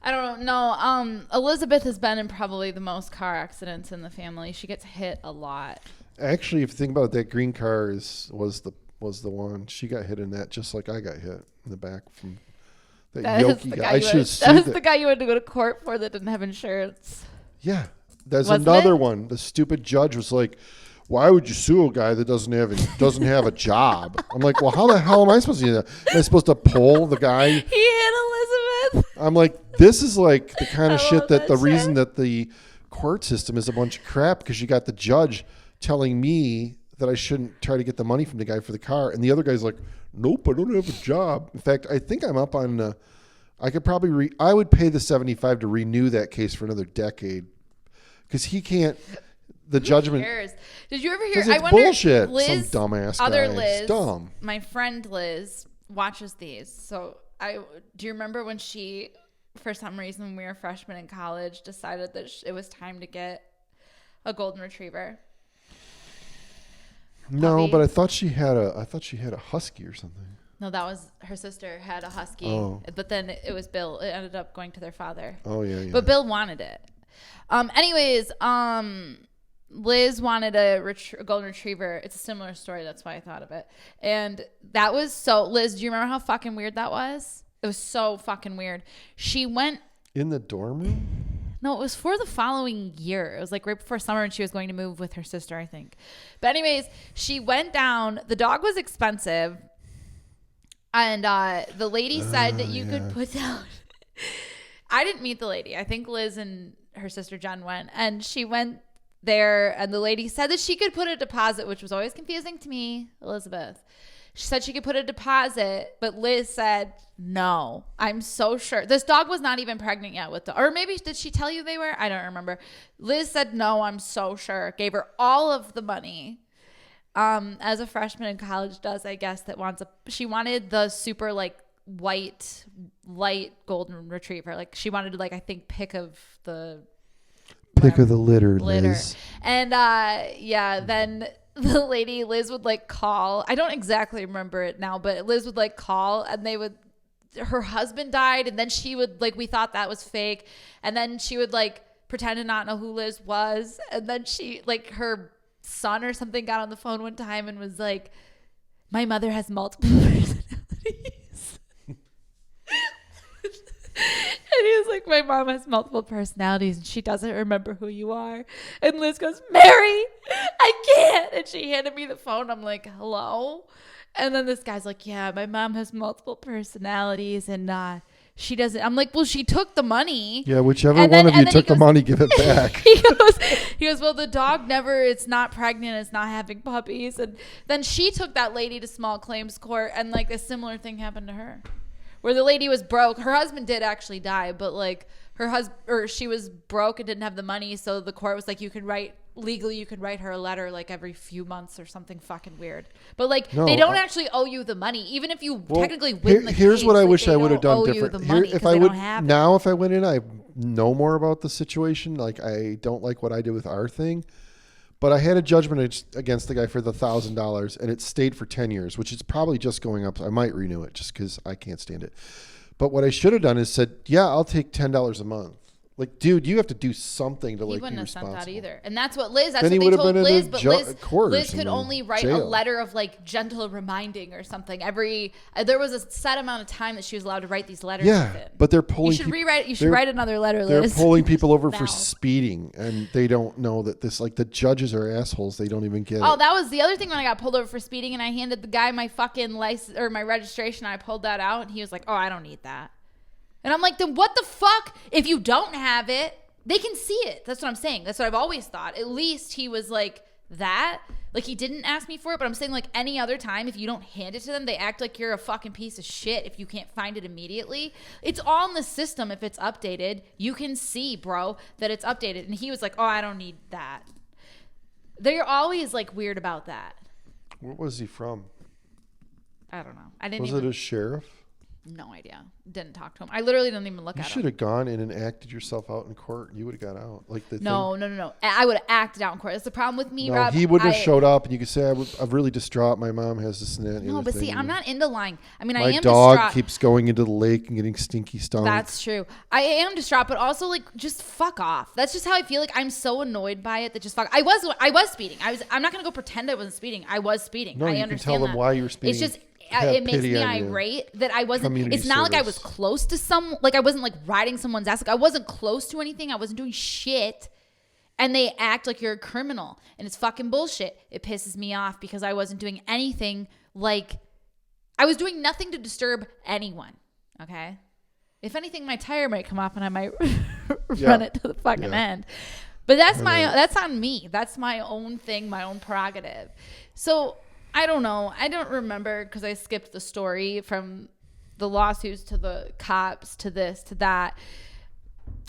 I don't know. Elizabeth has been in probably the most car accidents in the family. She gets hit a lot. Actually, if you think about it, that green car was the one. She got hit in that just like I got hit in the back from that Yoki guy. That was the guy you had to go to court for that didn't have insurance. Yeah. There's another one. The stupid judge was like, why would you sue a guy that doesn't have a job? I'm like, well, how the hell am I supposed to do that? Am I supposed to pull the guy? He hit Elizabeth. I'm like, this is like the kind of shit that the reason that the court system is a bunch of crap, because you got the judge telling me that I shouldn't try to get the money from the guy for the car. And the other guy's like, nope, I don't have a job. In fact, I think I'm up on, I could probably, I would pay the $75 to renew that case for another decade. Because he can't, the judgment. Who cares? Did you ever hear, I wonder, bullshit. Liz, some dumbass other guy. Liz, it's dumb. My friend Liz watches these. So do you remember when she, for some reason, when we were freshmen in college, decided that it was time to get a golden retriever? No, puppy. but I thought she had a husky or something. No, that was her sister had a husky, but then it was Bill. It ended up going to their father. Oh yeah. But Bill wanted it. Anyways, Liz wanted a golden retriever. It's a similar story. That's why I thought of it. And that was Liz, do you remember how fucking weird that was? It was so fucking weird. She went in the dorm room. No, it was for the following year. It was like right before summer, and she was going to move with her sister, I think. But anyways, she went down. The dog was expensive. And the lady said that you could put down. I didn't meet the lady. I think Liz and her sister Jen went. And she went there, and the lady said that she could put a deposit, which was always confusing to me, Elizabeth. She said she could put a deposit, but Liz said, no, I'm so sure. This dog was not even pregnant yet or maybe did she tell you they were? I don't remember. Liz said, no, I'm so sure. Gave her all of the money. As a freshman in college does, I guess, she wanted the super like white, light golden retriever. Like she wanted to I think pick of the litter. Liz. And then the lady, Liz, would call. I don't exactly remember it now, but Liz would call, and her husband died, and then she would we thought that was fake, and then she would pretend to not know who Liz was, and then she her son or something got on the phone one time and was like, my mother has multiple personalities. And he was like, my mom has multiple personalities and she doesn't remember who you are. And Liz goes, Mary, I can't. And she handed me the phone. I'm like, hello? And then this guy's like, yeah, my mom has multiple personalities and she doesn't. I'm like, well, she took the money. Yeah, whichever one of you took the money, give it back. He goes, well, the dog it's not pregnant. It's not having puppies. And then she took that lady to small claims court, and a similar thing happened to her. Where the lady was broke. Her husband did actually die, but she was broke and didn't have the money. So the court was like, you can write her a letter every few months or something fucking weird. But they don't actually owe you the money, even if you technically win the case. Here's what I wish I would have done different. If I went in, I know more about the situation. I don't like what I did with our thing. But I had a judgment against the guy for the $1,000, and it stayed for 10 years, which is probably just going up. I might renew it just because I can't stand it. But what I should have done is said, yeah, I'll take $10 a month. Dude, you have to do something to he be wouldn't have responsible. sent that either. And that's what Liz, then what they told Liz, but Liz could only write a letter of gentle reminding or something. There was a set amount of time that she was allowed to write these letters within. But they're pulling You should write another letter, Liz. They're pulling people over for speeding, and they don't know that the judges are assholes. They don't even get it. Oh, that was the other thing when I got pulled over for speeding, and I handed the guy my fucking license or my registration. I pulled that out, and he was like, oh, I don't need that. And I'm like, then what the fuck? If you don't have it, they can see it. That's what I'm saying. That's what I've always thought. At least he was that. Like, he didn't ask me for it, but I'm saying, like, any other time, if you don't hand it to them, they act like you're a fucking piece of shit if you can't find it immediately. It's all in the system if it's updated. You can see, bro, that it's updated. And he was like, oh, I don't need that. They're always, like, weird about that. Where was he from? I don't know. Was it a sheriff? No idea. Didn't talk to him. I literally didn't even look at him. You should have gone in and acted yourself out in court. You would have got out. Like the No. I would have acted out in court. That's the problem with me, Rob. He would have showed up, and you could say, I'm really distraught. My mom has this and that. No, but see, I'm not into lying. I mean, I am distraught. My dog distraught. keeps going into the lake and getting stinky stomach. That's true. I am distraught, but also, like, just fuck off. That's just how I feel. Like, I'm so annoyed by it that just fuck. I was speeding. I'm not going to go pretend I wasn't speeding. I was speeding. No, I you understand can tell them why you're speeding. It's just... it makes me irate that I wasn't. It's not like I was close to like I wasn't like riding someone's ass. Like I wasn't close to anything. I wasn't doing shit. And they act like you're a criminal, and it's fucking bullshit. It pisses me off because I wasn't doing anything. Like I was doing nothing to disturb anyone. Okay. If anything, my tire might come off and I might run it to the fucking end. But that's on me. That's my own thing, my own prerogative. So. I don't know. I don't remember because I skipped the story from the lawsuits to the cops to this to that.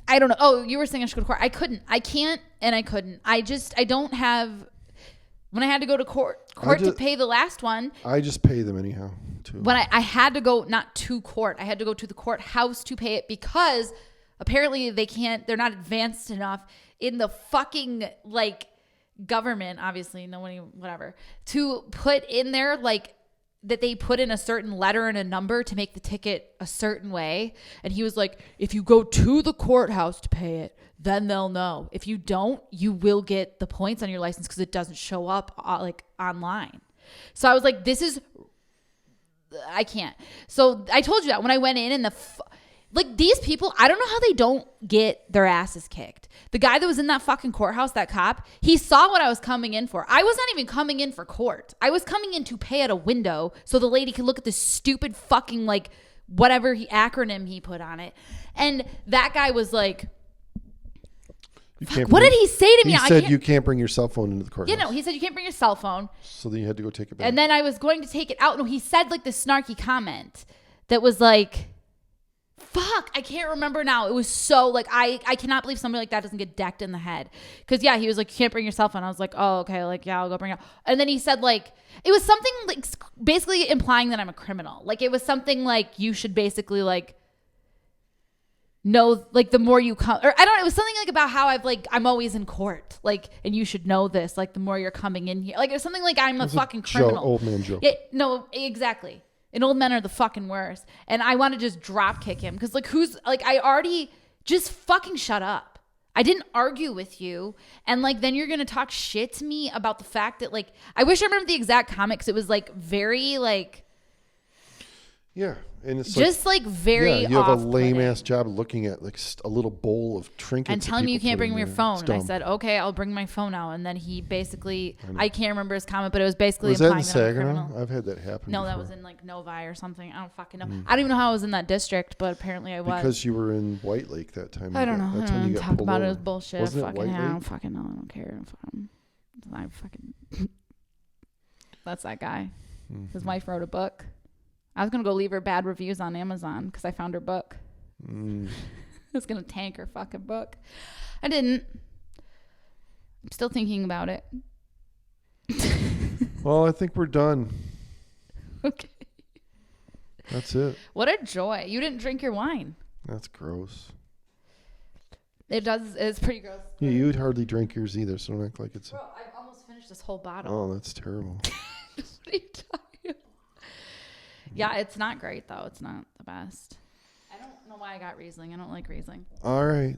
I don't know. Oh, you were saying I should go to court. I couldn't. I can't and I couldn't. I don't have. When I had to go to court to pay the last one. I just pay them anyhow, too. When I had to go, not to court. I had to go to the courthouse to pay it because apparently they're not advanced enough in the fucking, like, government, obviously nobody, whatever, to put in there like that they put in a certain letter and a number to make the ticket a certain way. And he was like, if you go to the courthouse to pay it, then they'll know. If you don't, you will get the points on your license because it doesn't show up like online. So I was like, I can't. So I told you that when I went in and like these people, I don't know how they don't get their asses kicked. The guy that was in that fucking courthouse, that cop, he saw what I was coming in for. I was not even coming in for court. I was coming in to pay at a window so the lady could look at this stupid fucking like whatever acronym he put on it. And that guy was like, what did he say to me? He said you can't bring your cell phone into the courthouse. Yeah, no, he said you can't bring your cell phone. So then you had to go take it back. And then I was going to take it out. No, he said like this snarky comment that was like, fuck, I can't remember now. It was so like, I cannot believe somebody like that doesn't get decked in the head. Because yeah, he was like, you can't bring your cell phone. I was like, oh, okay, like, yeah, I'll go bring it. And then he said like, it was something like basically implying that I'm a criminal. Like it was something like you should basically like know, like the more you come, or I don't know, it was something like about how I'm always in court. Like, and you should know this, like the more you're coming in here. Like it was something like I'm a fucking criminal. Old man joke. Yeah, no, exactly. And old men are the fucking worst. And I want to just drop kick him. Because, like, I already just fucking shut up. I didn't argue with you. And, like, then you're going to talk shit to me about the fact that, like, I wish I remember the exact comment because it was, like, very, like. Yeah. And it's just like very you have a lame ass job looking at like a little bowl of trinkets and telling me you can't bring me your phone. And I said, okay, I'll bring my phone out. And then he basically, I can't remember his comment, but it was basically implying that I'm a criminal. I've had that happen. No, before. That was in like Novi or something. I don't fucking know. I don't even know how I was in that district, but apparently I was. Because you were in White Lake that time. I don't know. That's when you got talk about over. It was bullshit. Wasn't fucking it White I Lake? don't fucking know. I don't care. I fucking. That's that guy. His wife wrote a book. I was going to go leave her bad reviews on Amazon because I found her book. I was going to tank her fucking book. I didn't. I'm still thinking about it. Well, I think we're done. Okay. That's it. What a joy. You didn't drink your wine. That's gross. It's pretty gross. Yeah, you'd hardly drink yours either, so don't act like it's... Bro, I've almost finished this whole bottle. Oh, that's terrible. What are you talking about? Yeah, it's not great, though. It's not the best. I don't know why I got Riesling. I don't like Riesling. All right.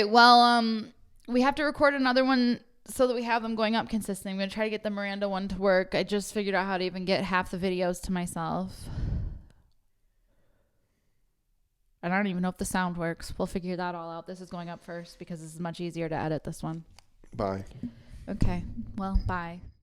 Well, we have to record another one so that we have them going up consistently. I'm going to try to get the Miranda one to work. I just figured out how to even get half the videos to myself. And I don't even know if the sound works. We'll figure that all out. This is going up first because this is much easier to edit this one. Bye. Okay. Well, bye.